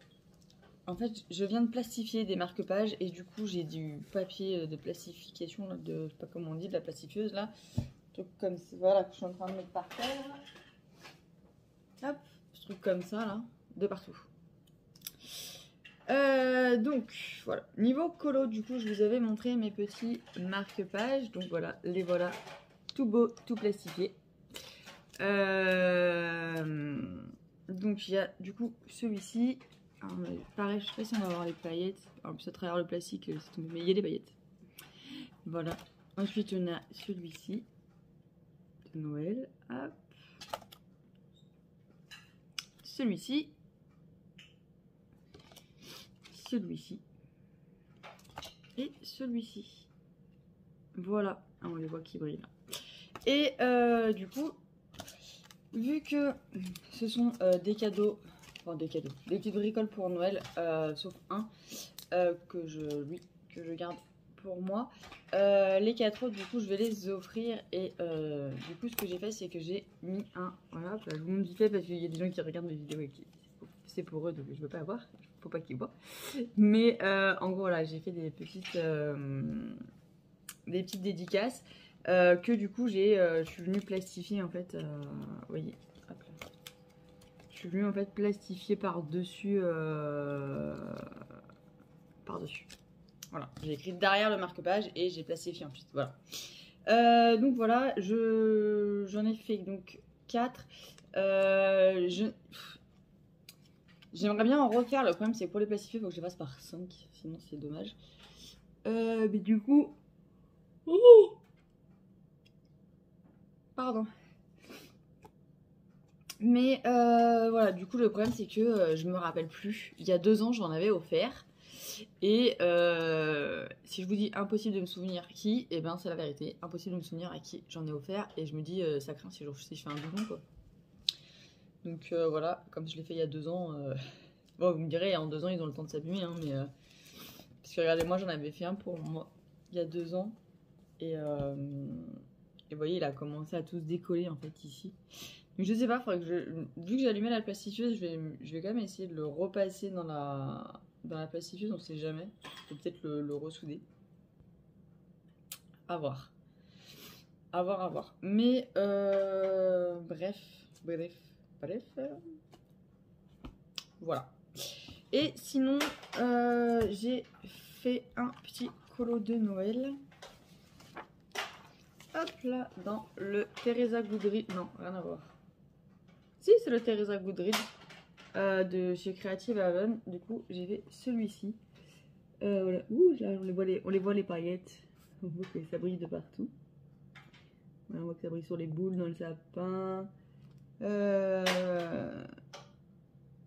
En fait, je viens de plastifier des marque-pages et du coup, j'ai du papier de plastification, là, je sais pas comment on dit, de la plastifieuse, là. Un truc comme ça, voilà, que je suis en train de mettre par terre. Hop, ce truc comme ça, là, de partout. Donc, voilà. Niveau colo, du coup, je vous avais montré mes petits marque-pages. Donc voilà, les voilà, tout beau, tout plastifié. Donc il y a du coup celui-ci. Pareil, je sais pas si on va avoir les paillettes. En plus à travers le plastique, c'est tombé, mais il y a des paillettes. Voilà. Ensuite on a celui-ci de Noël. Hop. Celui-ci. Celui-ci. Et celui-ci. Voilà. Ah, on les voit qui brillent là. Et du coup, vu que ce sont des cadeaux, enfin des petites bricoles pour Noël, sauf un que je garde pour moi. Les 4 autres, du coup, je vais les offrir. Et du coup, ce que j'ai fait, c'est que j'ai mis un. Voilà, je vous me dis fait parce qu'il y a des gens qui regardent mes vidéos et qui. C'est pour eux, donc je veux pas avoir. Faut pas qu'ils voient. Mais en gros, là, j'ai fait des petites dédicaces. Que du coup je suis venue plastifier en fait, vous voyez, hop là. Je suis venue en fait plastifier par-dessus, voilà, j'ai écrit derrière le marque-page et j'ai plastifié ensuite, voilà. Donc voilà, j'en ai fait donc 4. J'aimerais bien en refaire, le problème c'est que pour les plastifier, il faut que je les fasse par 5, sinon c'est dommage. Mais du coup... Oh, pardon. Mais voilà, du coup le problème c'est que je me rappelle plus. Il y a 2 ans j'en avais offert. Et si je vous dis impossible de me souvenir qui, et ben c'est la vérité. Impossible de me souvenir à qui j'en ai offert. Et je me dis ça craint si je fais un doublon quoi. Donc voilà, comme je l'ai fait il y a 2 ans. Bon vous me direz en 2 ans ils ont le temps de s'abîmer hein, mais parce que regardez moi j'en avais fait un pour moi il y a 2 ans. Et vous voyez il a commencé à tout se décoller en fait ici. Donc je sais pas, faudrait que vu que j'ai allumé la plastifieuse, je vais quand même essayer de le repasser dans la plastifieuse, on sait jamais. Faut peut-être le ressouder. À voir. À voir, à voir. Mais bref. Voilà. Et sinon, j'ai fait un petit colo de Noël. Hop là, dans le Teresa Goodreads. Non, rien à voir. Si, c'est le Teresa Goodreads de chez Creative Haven. Du coup, j'ai fait celui-ci. Voilà. Ouh, là, on les voit les paillettes. On voit que ça brille de partout. Voilà, on voit que ça brille sur les boules, dans le sapin.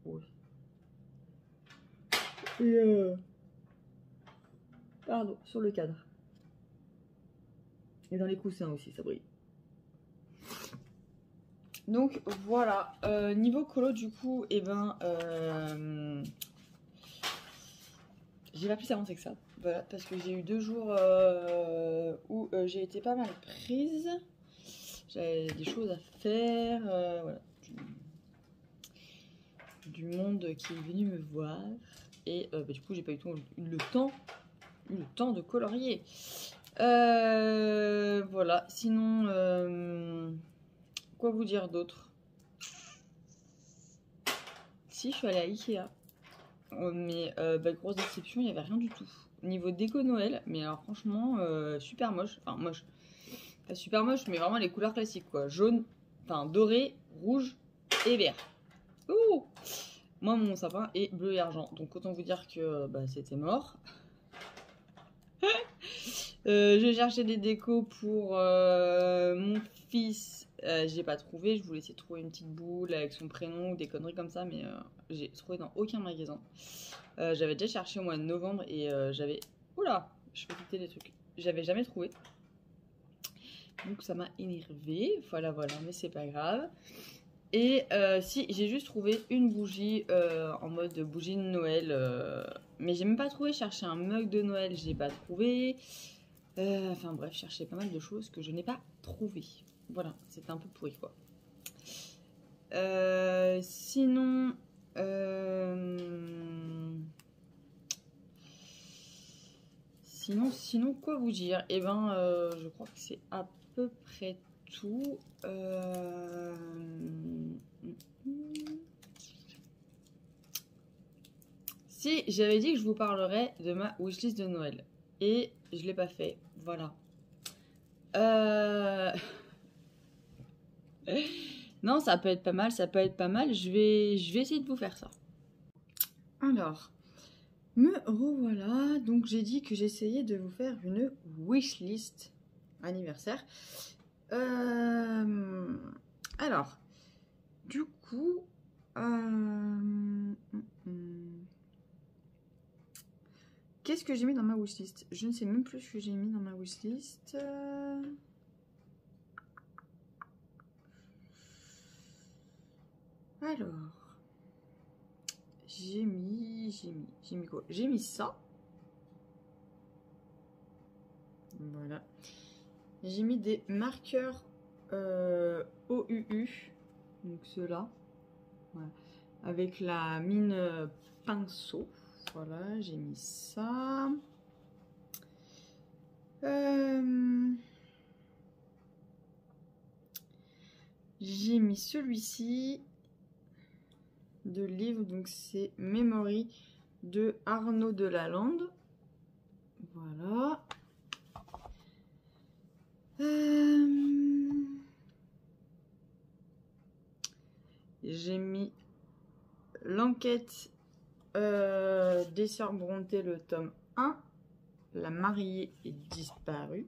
Oui. Et pardon, sur le cadre. Et dans les coussins aussi, ça brille. Donc voilà, niveau colo du coup, et ben j'ai pas plus avancé que ça. Voilà, parce que j'ai eu 2 jours où j'ai été pas mal prise. J'avais des choses à faire, voilà. Du monde qui est venu me voir. Et bah, du coup, j'ai pas eu le temps de colorier. Voilà, sinon, quoi vous dire d'autre? aussi, je suis allée à Ikea. Mais grosse déception, il n'y avait rien du tout. Niveau déco Noël, mais alors franchement, super moche. Enfin, moche. Pas super moche, mais vraiment les couleurs classiques, quoi. Jaune, enfin doré, rouge et vert. Ouh! Moi, mon sapin est bleu et argent. Donc, autant vous dire que c'était mort. Je cherchais des décos pour mon fils. J'ai pas trouvé. Je voulais essayer de trouver une petite boule avec son prénom ou des conneries comme ça, mais j'ai trouvé dans aucun magasin. J'avais déjà cherché au mois de novembre et j'avais. Oula! Je fais quitter les trucs. J'avais jamais trouvé. Donc ça m'a énervé. Voilà, mais c'est pas grave. Et si, j'ai juste trouvé une bougie en mode bougie de Noël. Mais j'ai même pas trouvé. Chercher un mug de Noël, j'ai pas trouvé. Enfin bref, chercher pas mal de choses que je n'ai pas trouvé. Voilà, c'était un peu pourri quoi. Sinon, sinon, quoi vous dire? Eh ben, je crois que c'est à peu près tout. Si, j'avais dit que je vous parlerais de ma wishlist de Noël. Et je l'ai pas fait. Voilà. Non, ça peut être pas mal, ça peut être pas mal. Je vais essayer de vous faire ça. Alors, me revoilà. Donc, j'ai dit que j'essayais de vous faire une wishlist anniversaire. Alors, du coup, qu'est-ce que j'ai mis dans ma wishlist? Je ne sais même plus ce que j'ai mis dans ma wishlist. Alors, j'ai mis quoi? J'ai mis ça. Voilà. J'ai mis des marqueurs OUU. Donc ceux-là. Voilà. Avec la mine pinceau. Voilà, j'ai mis ça. J'ai mis celui-ci de livre, donc c'est Memory de Arnaud Delalande. Voilà. J'ai mis l'enquête des sœurs Brontë, le tome 1. La mariée est disparue.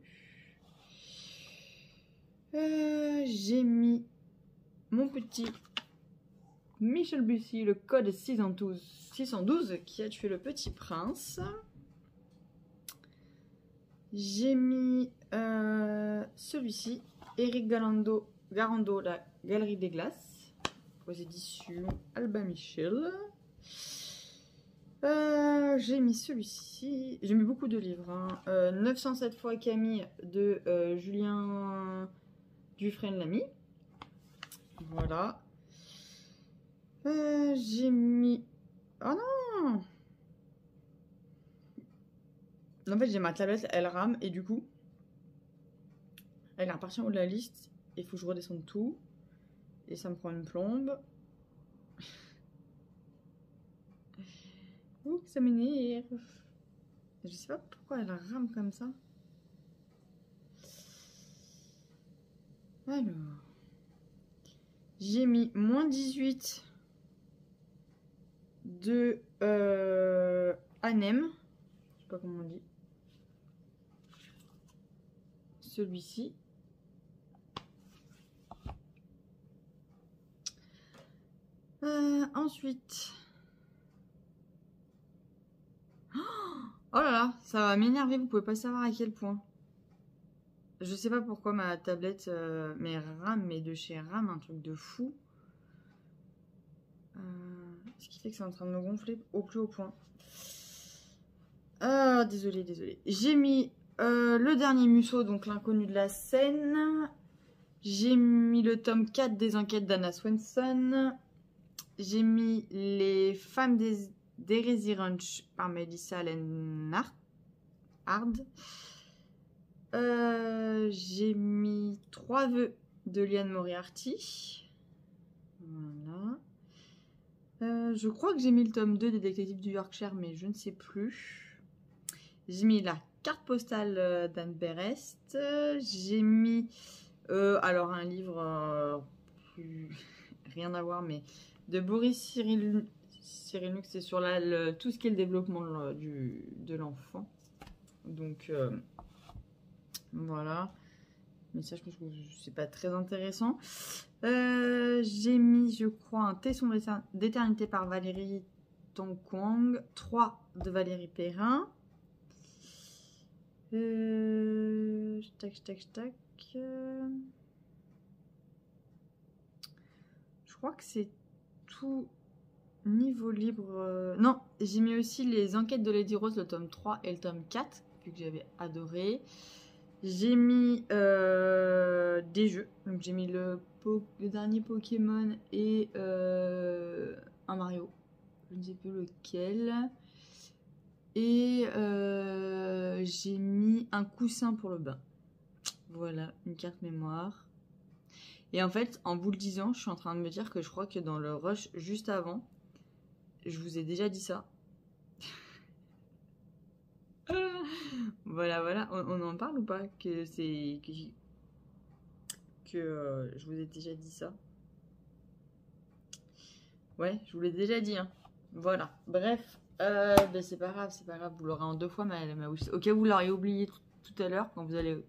J'ai mis mon petit Michel Bussy, le code 612 qui a tué le petit prince. J'ai mis celui-ci, Eric Garando, La Galerie des Glaces, aux éditions Albin Michel. J'ai mis celui-ci, j'ai mis beaucoup de livres, hein. 907 fois Camille de Julien Dufresne-Lamy. Voilà. J'ai mis... Oh non! En fait, j'ai ma tablette, elle rame et du coup, elle est repartie en haut de la liste. Il faut que je redescende tout. Et ça me prend une plombe. Ouh, ça m'énerve. Je sais pas pourquoi elle rame comme ça. Alors. J'ai mis moins 18 de Anem. Je sais pas comment on dit. Celui-ci. Ensuite. Oh là là, ça va m'énerver, vous pouvez pas savoir à quel point. Je sais pas pourquoi ma tablette mais rame, mais de chez rame, un truc de fou. Ce qui fait que c'est en train de me gonfler au plus haut point. Désolée. J'ai mis le dernier Musso, donc l'inconnu de la scène. J'ai mis le tome 4 des enquêtes d'Anna Swenson. J'ai mis les femmes d'Hérésie Ranch par Melissa Lenhard. J'ai mis 3 vœux de Liane Moriarty. Voilà. Je crois que j'ai mis le tome 2 des Détectives du Yorkshire, mais je ne sais plus. J'ai mis la carte postale d'Anne Berest. J'ai mis alors un livre rien à voir, mais de Boris Cyrulnik, c'est sur tout ce qui est le développement de l'enfant. Donc voilà. Mais ça, je pense que c'est pas très intéressant. J'ai mis, je crois, un Tesson d'éternité par Valérie Tongkwang, 3 de Valérie Perrin. Tac. Je crois que c'est tout niveau libre. Non, j'ai mis aussi les enquêtes de Lady Rose, le tome 3 et le tome 4, vu que j'avais adoré. J'ai mis des jeux. Donc j'ai mis le dernier Pokémon et un Mario. Je ne sais plus lequel. Et j'ai mis un coussin pour le bain. Voilà, une carte mémoire. Et en fait, en vous le disant, je suis en train de me dire que je crois que dans le rush juste avant, je vous ai déjà dit ça. Voilà. On en parle ou pas? Que c'est... Que je vous ai déjà dit ça. Ouais, je vous l'ai déjà dit. Hein. Voilà. Bref. Ben c'est pas grave. Vous l'aurez en 2 fois, ma wish. Ok, vous l'auriez oublié tout à l'heure quand vous allez...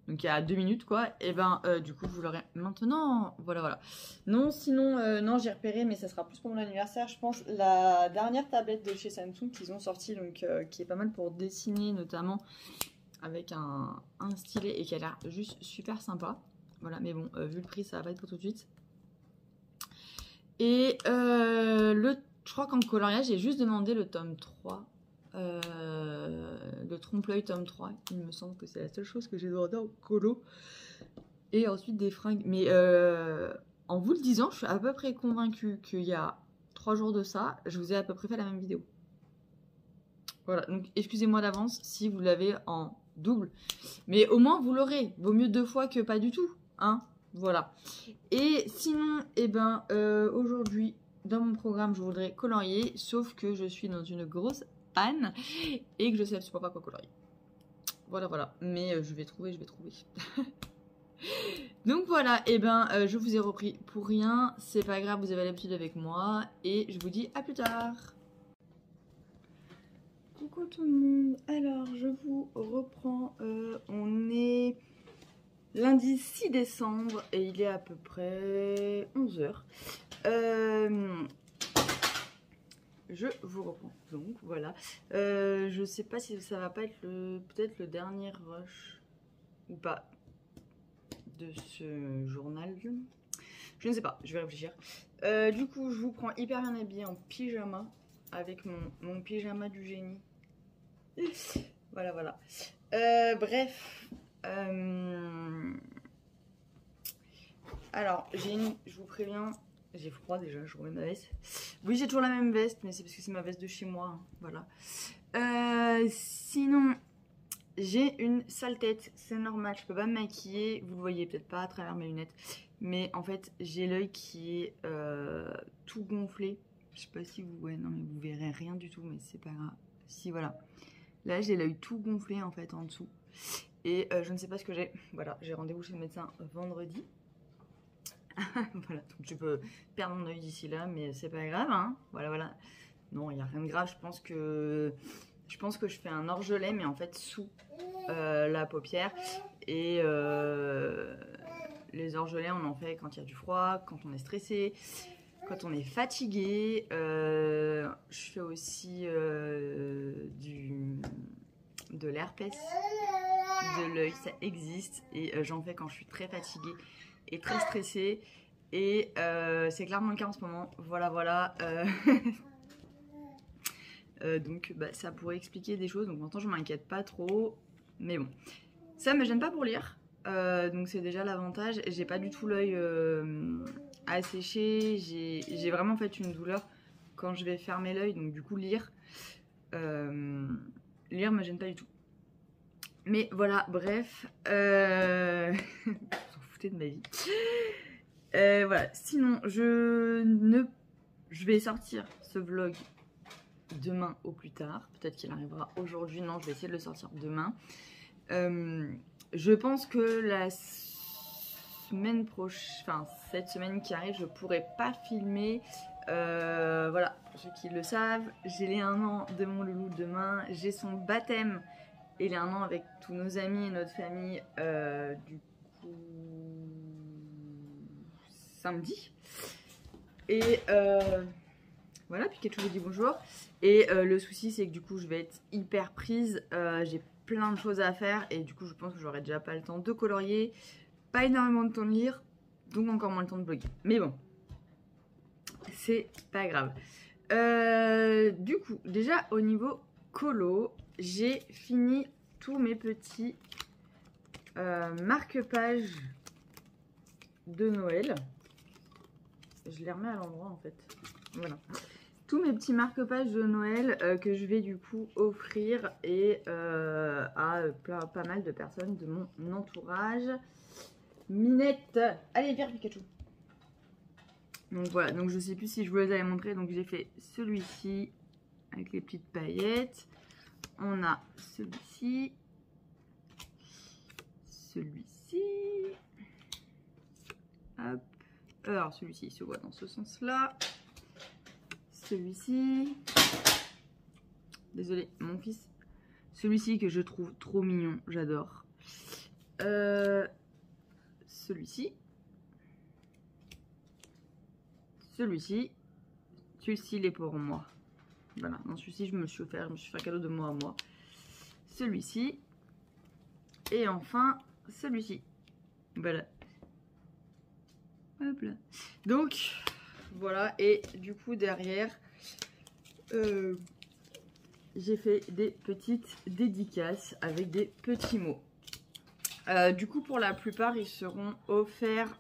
Donc il y a 2 minutes quoi, et ben du coup vous l'aurez maintenant, voilà. Non sinon, non j'ai repéré, mais ça sera plus pour mon anniversaire je pense, la dernière tablette de chez Samsung qu'ils ont sorti, donc qui est pas mal pour dessiner notamment, avec un stylet et qui a l'air juste super sympa. Voilà, mais bon, vu le prix ça va pas être pour tout de suite. Et je crois qu'en coloriage j'ai juste demandé le tome 3. Le trompe-l'œil tome 3, il me semble que c'est la seule chose que j'ai demandé en colo. Et ensuite des fringues. Mais en vous le disant, je suis à peu près convaincue qu'il y a 3 jours de ça, je vous ai à peu près fait la même vidéo. Voilà, donc excusez-moi d'avance si vous l'avez en double. Mais au moins vous l'aurez. Vaut mieux 2 fois que pas du tout. Hein, voilà. Et sinon, aujourd'hui, dans mon programme, je voudrais colorier, sauf que je suis dans une grosse panne et que je sais absolument pas quoi colorier. Voilà. Mais je vais trouver. Donc voilà, je vous ai repris pour rien. C'est pas grave, vous avez l'habitude avec moi. Et je vous dis à plus tard. Coucou tout le monde. Alors, je vous reprends. On est lundi 6 décembre et il est à peu près 11 h. Je vous reprends. Donc voilà. Je sais pas si ça va pas être peut-être le dernier rush ou pas de ce journal. Je ne sais pas, je vais réfléchir. Du coup, je vous prends hyper bien habillée en pyjama avec mon pyjama du génie. Voilà. Bref. Alors, je vous préviens, j'ai froid déjà, je remets ma veste. Oui, j'ai toujours la même veste, mais c'est parce que c'est ma veste de chez moi. Hein, voilà. Sinon, j'ai une sale tête, c'est normal, je peux pas me maquiller. Vous le voyez peut-être pas à travers mes lunettes, mais en fait, j'ai l'œil qui est tout gonflé. Je sais pas si vous voyez, non mais vous verrez rien du tout, mais c'est pas grave. Si, voilà. Là, j'ai l'œil tout gonflé en fait en dessous. Et je ne sais pas ce que j'ai. Voilà, j'ai rendez-vous chez le médecin vendredi. Voilà, donc je peux perdre mon œil d'ici là, mais c'est pas grave, hein. Voilà. Non, il n'y a rien de grave, je pense que je fais un orgelet, mais en fait sous la paupière. Et les orgelets, on en fait quand il y a du froid, quand on est stressé, quand on est fatigué. Je fais aussi de l'herpès de l'œil, ça existe, et j'en fais quand je suis très fatiguée et très stressée, et c'est clairement le cas en ce moment. Voilà. Donc ça pourrait expliquer des choses, donc maintenant je m'inquiète pas trop, mais bon, ça me gêne pas pour lire, donc c'est déjà l'avantage. J'ai pas du tout l'œil asséché, j'ai vraiment fait une douleur quand je vais fermer l'œil, donc du coup lire me gêne pas du tout. Mais voilà, bref, vous s'en foutez de ma vie. Voilà, sinon je ne je vais sortir ce vlog demain au plus tard. Peut-être qu'il arrivera aujourd'hui. Non, je vais essayer de le sortir demain. Je pense que la semaine prochaine, enfin cette semaine qui arrive, je pourrai pas filmer. Voilà, pour ceux qui le savent, j'ai les 1 an de mon loulou demain. J'ai son baptême et les 1 an avec tous nos amis et notre famille du coup samedi. Et voilà, Pikachu vous dit bonjour. Et le souci c'est que du coup je vais être hyper prise. J'ai plein de choses à faire et du coup je pense que j'aurai déjà pas le temps de colorier. Pas énormément de temps de lire. Donc encore moins le temps de bloguer. Mais bon. C'est pas grave. Du coup, déjà au niveau colo, j'ai fini tous mes petits marque-pages de Noël. Je les remets à l'endroit en fait. Voilà. Tous mes petits marque-pages de Noël que je vais du coup offrir et à pas mal de personnes de mon entourage. Minette, allez viens Pikachu. Donc voilà, donc je sais plus si je vous les avais montré, donc j'ai fait celui-ci avec les petites paillettes. On a celui-ci, celui-ci, hop, alors celui-ci se voit dans ce sens-là, celui-ci, désolé mon fils, celui-ci que je trouve trop mignon, j'adore, celui-ci. Celui-ci, il est pour moi. Voilà, dans celui-ci, je me suis fait un cadeau de moi à moi. Celui-ci. Et enfin, celui-ci. Voilà. Hop là. Donc, voilà. Et du coup, derrière, j'ai fait des petites dédicaces avec des petits mots. Du coup, pour la plupart, ils seront offerts...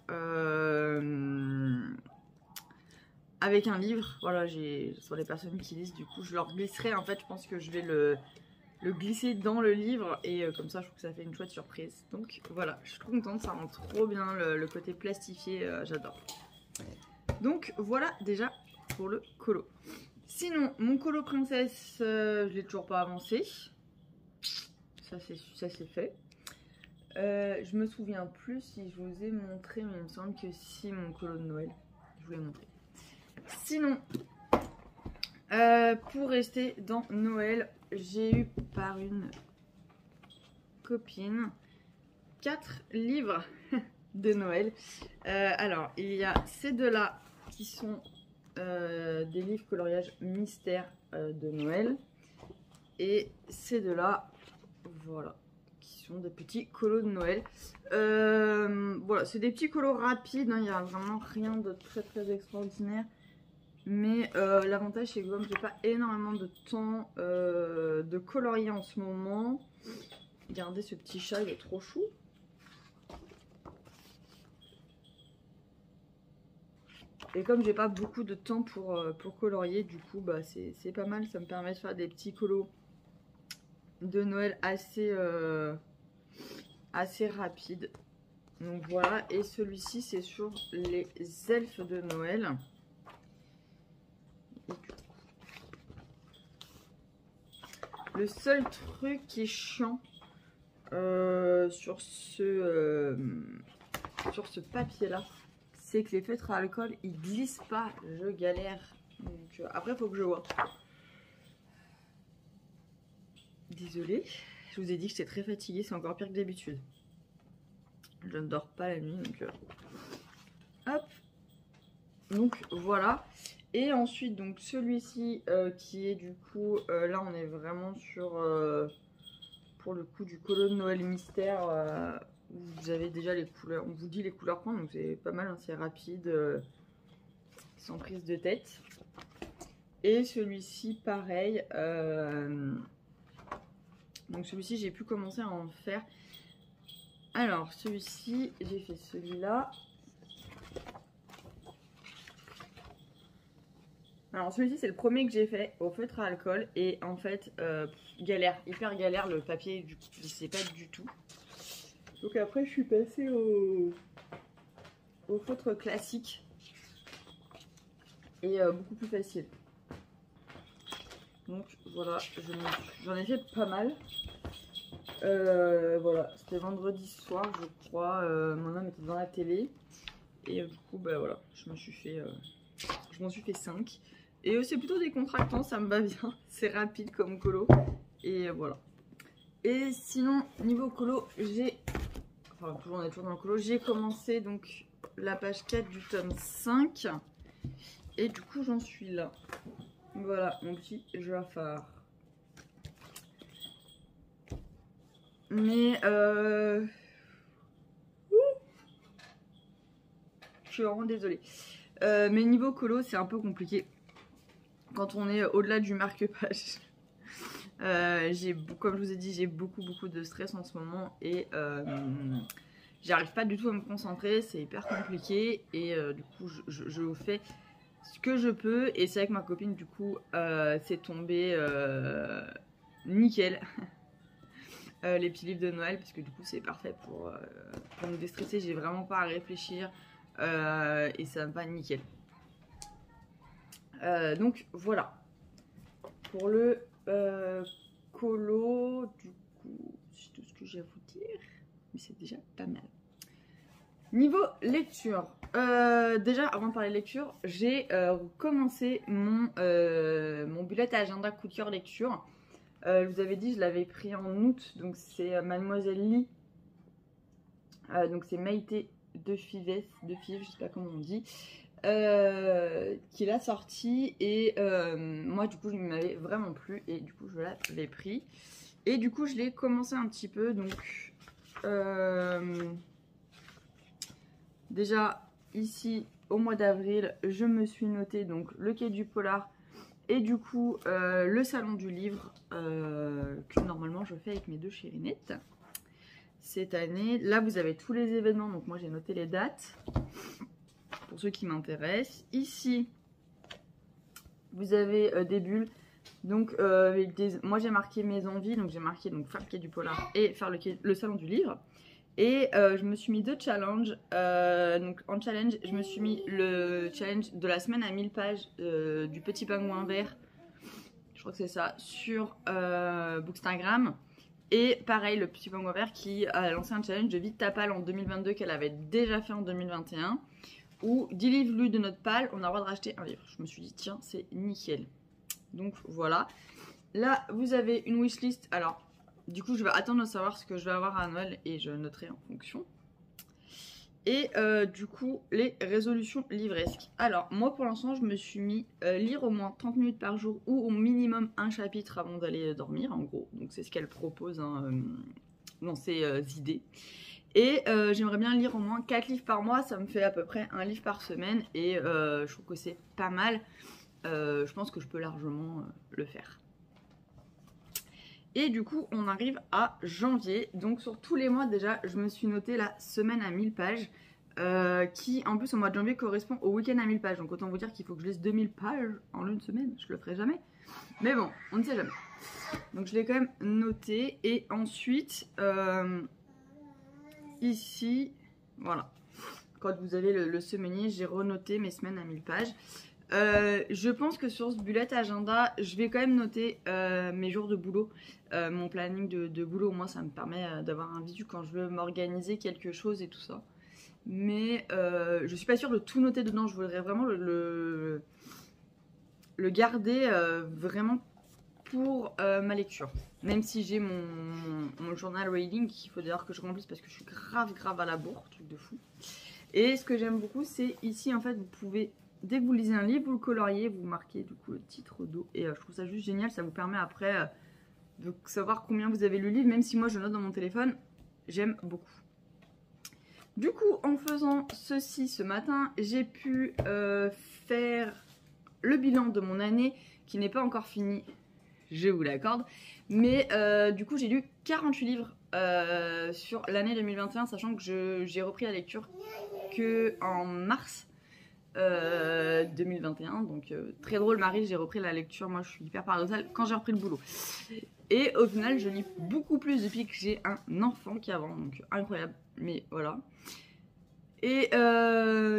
avec un livre, voilà, sur les personnes qui lisent, du coup je leur glisserai, en fait je pense que je vais le glisser dans le livre et comme ça je trouve que ça fait une chouette surprise. Donc voilà, je suis trop contente, ça rend trop bien le côté plastifié, j'adore. Donc voilà déjà pour le colo. Sinon, mon colo princesse, je l'ai toujours pas avancé, ça c'est fait. Je me souviens plus si je vous ai montré, mais il me semble que si, mon colo de Noël, je vous l'ai montré. Sinon, pour rester dans Noël, j'ai eu par une copine 4 livres de Noël. Alors, il y a ces deux-là qui sont des livres coloriage mystère de Noël. Et ces deux-là, voilà, qui sont des petits colos de Noël. Voilà, c'est des petits colos rapides, hein, il n'y a vraiment rien de très extraordinaire. Mais l'avantage c'est que comme j'ai pas énormément de temps de colorier en ce moment, regardez ce petit chat, il est trop chou. Et comme j'ai pas beaucoup de temps pour colorier, du coup bah c'est pas mal, ça me permet de faire des petits colos de Noël assez rapides. Donc voilà, et celui-ci c'est sur les elfes de Noël. Le seul truc qui est chiant sur ce papier là, c'est que les feutres à alcool ils glissent pas, je galère. Donc après faut que je vois. Désolée, je vous ai dit que j'étais très fatiguée, c'est encore pire que d'habitude. Je ne dors pas la nuit, donc hop. Donc voilà. Et ensuite donc celui-ci qui est du coup là on est vraiment sur pour le coup du colo de Noël mystère où vous avez déjà les couleurs, on vous dit les couleurs prendre, donc c'est pas mal, hein, c'est rapide, sans prise de tête. Et celui-ci pareil, donc celui-ci j'ai pu commencer à en faire. Alors celui-ci j'ai fait celui-là. Alors celui-ci c'est le premier que j'ai fait au feutre à alcool et en fait galère, hyper galère, le papier du coup je sais pas du tout. Donc après je suis passée au feutre classique. et beaucoup plus facile. Donc voilà, j'en ai fait pas mal. Voilà, c'était vendredi soir, je crois. Mon homme était devant la télé. Et du coup, bah voilà, je m'en suis fait 5. Et c'est plutôt décontractant, ça me va bien. C'est rapide comme colo. Et voilà. Et sinon, niveau colo, on est toujours dans le colo. J'ai commencé donc la page 4 du tome 5. Et du coup, j'en suis là. Voilà, mon petit Jafar. Mais je suis vraiment désolée. Mais niveau colo, c'est un peu compliqué. Quand on est au-delà du marque-page. Comme je vous ai dit, j'ai beaucoup de stress en ce moment. Et j'arrive pas du tout à me concentrer. C'est hyper compliqué. Et du coup, je fais ce que je peux. Et c'est avec ma copine, du coup, c'est tombé nickel. Les petits livres de Noël, parce que du coup c'est parfait pour me déstresser, j'ai vraiment pas à réfléchir et ça me va nickel. Donc voilà pour le colo. Du coup c'est tout ce que j'ai à vous dire, mais c'est déjà pas mal. Niveau lecture, déjà avant de parler lecture, j'ai commencé mon bullet agenda coup de cœur lecture. Je vous avais dit, je l'avais pris en août, donc c'est Mademoiselle Lee, donc c'est Maïté de Fives, je sais pas comment on dit, qui l'a sorti. Et moi du coup, il m'avait vraiment plu et du coup je l'avais pris. Et du coup je l'ai commencé un petit peu, donc déjà ici au mois d'avril, je me suis noté donc le Quai du Polar. Et du coup, le salon du livre, que normalement je fais avec mes deux chérinettes cette année. Là, vous avez tous les événements, donc moi j'ai noté les dates pour ceux qui m'intéressent. Ici, vous avez des bulles. Donc, moi j'ai marqué mes envies, donc j'ai marqué donc, faire le Quai du Polar et faire le salon du livre. Et je me suis mis 2 challenges. Donc en challenge, je me suis mis le challenge de la semaine à 1000 pages du petit pingouin vert. Je crois que c'est ça, sur Bookstagram. Et pareil, le petit pingouin vert qui a lancé un challenge de vide ta palle en 2022 qu'elle avait déjà fait en 2021. Où 10 livres lus de notre palle, on a le droit de racheter un livre. Je me suis dit, tiens, c'est nickel. Donc voilà. Là, vous avez une wishlist. Alors, du coup, je vais attendre de savoir ce que je vais avoir à Noël et je noterai en fonction. Et du coup, les résolutions livresques. Alors, moi, pour l'instant, je me suis mis lire au moins 30 minutes par jour ou au minimum un chapitre avant d'aller dormir, en gros. Donc, c'est ce qu'elle propose hein, dans ses idées. Et j'aimerais bien lire au moins 4 livres par mois. Ça me fait à peu près un livre par semaine. Et je trouve que c'est pas mal. Je pense que je peux largement le faire. Et du coup, on arrive à janvier. Donc sur tous les mois déjà, je me suis noté la semaine à 1000 pages. Qui en plus au mois de janvier correspond au week-end à 1000 pages. Donc autant vous dire qu'il faut que je lise 2000 pages en une semaine. Je le ferai jamais. Mais bon, on ne sait jamais. Donc je l'ai quand même noté. Et ensuite, ici, voilà. Quand vous avez le semainier, j'ai renoté mes semaines à 1000 pages. Je pense que sur ce bullet agenda, je vais quand même noter mes jours de boulot, mon planning de boulot. Au moins, ça me permet d'avoir un visu quand je veux m'organiser quelque chose et tout ça. Mais je suis pas sûre de tout noter dedans. Je voudrais vraiment le garder vraiment pour ma lecture. Même si j'ai mon journal reading qu'il faut d'ailleurs que je remplisse parce que je suis grave à la bourre, truc de fou. Et ce que j'aime beaucoup, c'est ici en fait, vous pouvez... Dès que vous lisez un livre, vous le coloriez, vous marquez du coup le titre dos. Et je trouve ça juste génial, ça vous permet après de savoir combien vous avez lu le livre. Même si moi je note dans mon téléphone, j'aime beaucoup. Du coup, en faisant ceci ce matin, j'ai pu faire le bilan de mon année qui n'est pas encore fini, je vous l'accorde. Mais du coup, j'ai lu 48 livres sur l'année 2021, sachant que j'ai repris la lecture que en mars 2021. Donc très drôle, Marie, j'ai repris la lecture. Moi, je suis hyper paradoxale quand j'ai repris le boulot. Et au final, je lis beaucoup plus depuis que j'ai un enfant qu'avant. Donc incroyable, mais voilà. Et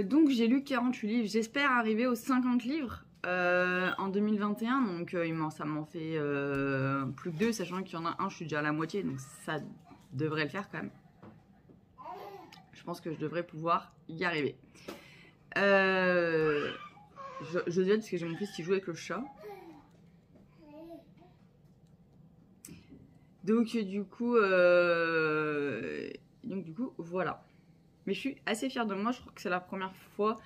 donc j'ai lu 48 livres, j'espère arriver aux 50 livres en 2021, donc ça m'en fait plus que 2, sachant qu'il y en a un, je suis déjà à la moitié, donc ça devrait le faire quand même. Je pense que je devrais pouvoir y arriver. Je dis parce que j'ai mon fils qui joue avec le chat. Donc du coup, voilà. Mais je suis assez fière de moi, je crois que c'est la première fois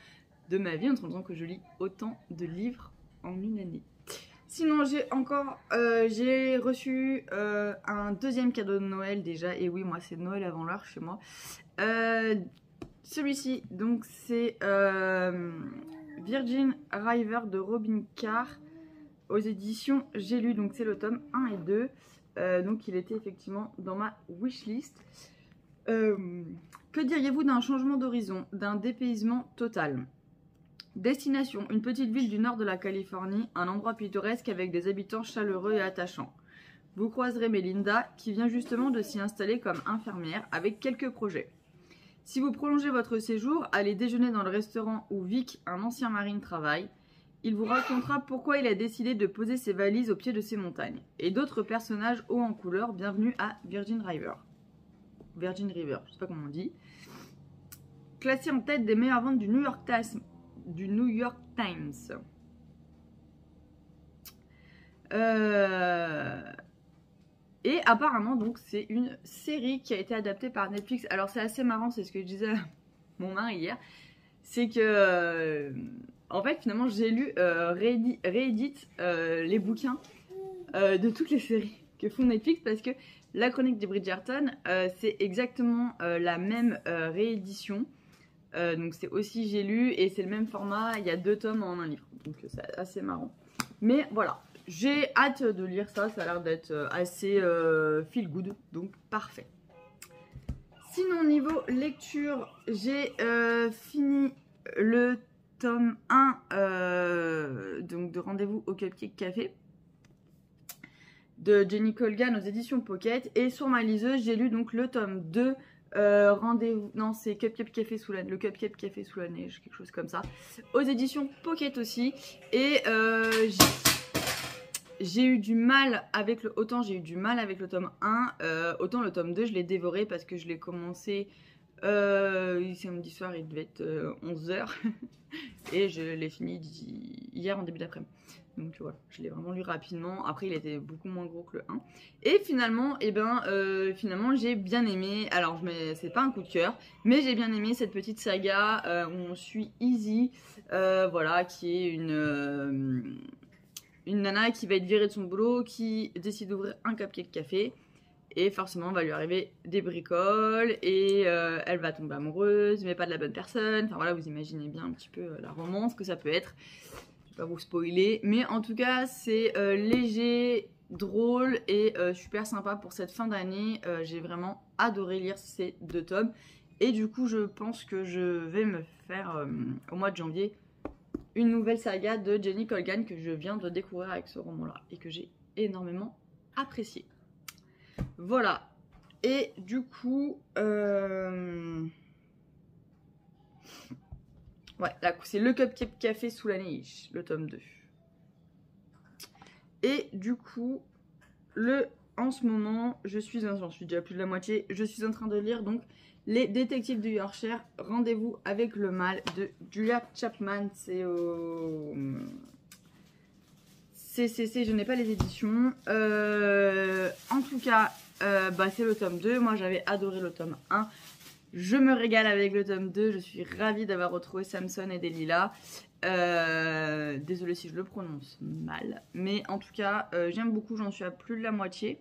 de ma vie en 30 ans que je lis autant de livres en une année. Sinon j'ai reçu un deuxième cadeau de Noël déjà, et oui moi c'est Noël avant l'heure chez moi. Celui-ci, donc c'est Virgin River de Robin Carr aux éditions J'ai lu, donc c'est le tome 1 et 2. Donc il était effectivement dans ma wishlist. Que diriez-vous d'un changement d'horizon, d'un dépaysement total? Destination, une petite ville du nord de la Californie, un endroit pittoresque avec des habitants chaleureux et attachants. Vous croiserez Melinda, qui vient justement de s'y installer comme infirmière, avec quelques projets. Si vous prolongez votre séjour, allez déjeuner dans le restaurant où Vic, un ancien marine, travaille. Il vous racontera pourquoi il a décidé de poser ses valises au pied de ces montagnes. Et d'autres personnages hauts en couleur, bienvenue à Virgin River. Virgin River, je sais pas comment on dit. Classé en tête des meilleures ventes du New York Times. Et apparemment donc c'est une série qui a été adaptée par Netflix. Alors c'est assez marrant, c'est ce que je disais à mon mari hier. C'est que en fait finalement j'ai lu réédite les bouquins de toutes les séries que font Netflix, parce que La Chronique des Bridgerton c'est exactement la même réédition. Donc c'est aussi J'ai lu, et c'est le même format, il y a 2 tomes en un livre, donc c'est assez marrant. Mais voilà, j'ai hâte de lire ça, ça a l'air d'être assez feel good, donc parfait. Sinon niveau lecture, j'ai fini le tome 1 donc de Rendez-vous au Cupcake Café de Jenny Colgan aux éditions Pocket, et sur ma liseuse j'ai lu donc le tome 2 Rendez-vous, non c'est Cupcake Café sous la, le Cupcake Café sous la neige, quelque chose comme ça, aux éditions Pocket aussi. Et j'ai eu du mal avec le, autant j'ai eu du mal avec le tome 1, autant le tome 2 je l'ai dévoré parce que je l'ai commencé samedi soir, il devait être 11h et je l'ai fini hier en début d'après-midi. Donc voilà, je l'ai vraiment lu rapidement. Après il était beaucoup moins gros que le 1. Et finalement, finalement j'ai bien aimé. Alors c'est pas un coup de cœur, mais j'ai bien aimé cette petite saga où on suit Izzy, voilà, qui est une nana qui va être virée de son boulot, qui décide d'ouvrir un cupcake café. Et forcément, va lui arriver des bricoles et elle va tomber amoureuse, mais pas de la bonne personne. Enfin voilà, vous imaginez bien un petit peu la romance que ça peut être. Je vais pas vous spoiler, mais en tout cas, c'est léger, drôle et super sympa pour cette fin d'année. J'ai vraiment adoré lire ces 2 tomes. Et du coup, je pense que je vais me faire au mois de janvier une nouvelle saga de Jenny Colgan que je viens de découvrir avec ce roman-là et que j'ai énormément apprécié. Voilà. Et du coup, ouais, là, c'est le Cupcake Café sous la neige, le tome 2. Et du coup, en ce moment, j'en suis déjà plus de la moitié, je suis en train de lire donc Les Détectives du Yorkshire, Rendez-vous avec le mal de Julia Chapman. C'est au CCC, je n'ai pas les éditions. En tout cas, c'est le tome 2. Moi, j'avais adoré le tome 1. Je me régale avec le tome 2. Je suis ravie d'avoir retrouvé Samson et Delilah. Désolée si je le prononce mal. Mais en tout cas, j'aime beaucoup. J'en suis à plus de la moitié.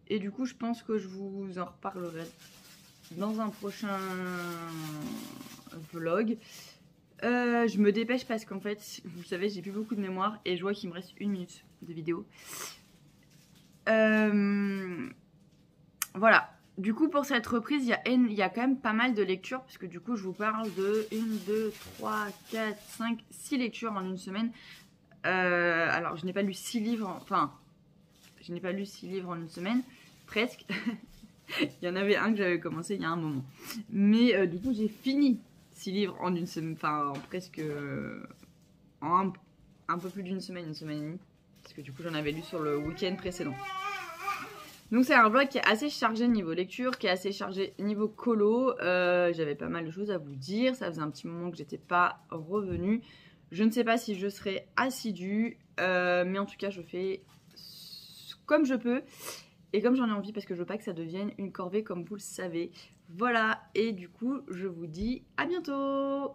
Et du coup, je pense que je vous en reparlerai dans un prochain vlog. Je me dépêche parce qu'en fait, vous savez, j'ai plus beaucoup de mémoire et je vois qu'il me reste 1 minute de vidéo. Voilà. Du coup, pour cette reprise, il y a quand même pas mal de lectures, parce que du coup, je vous parle de 1, 2, 3, 4, 5, 6 lectures en une semaine. Alors, je n'ai pas lu 6 livres, enfin, je n'ai pas lu 6 livres en une semaine, presque. Il y en avait un que j'avais commencé il y a un moment. Mais du coup, j'ai fini 6 livres en une semaine, enfin en presque en un peu plus d'une semaine, une semaine et demie. Parce que du coup, j'en avais lu sur le week-end précédent. Donc c'est un vlog qui est assez chargé niveau lecture, qui est assez chargé niveau colo. J'avais pas mal de choses à vous dire. Ça faisait un petit moment que j'étais pas revenue. Je ne sais pas si je serai assidue, mais en tout cas, je fais comme je peux. Et comme j'en ai envie, parce que je veux pas que ça devienne une corvée comme vous le savez. Voilà, et du coup, je vous dis à bientôt!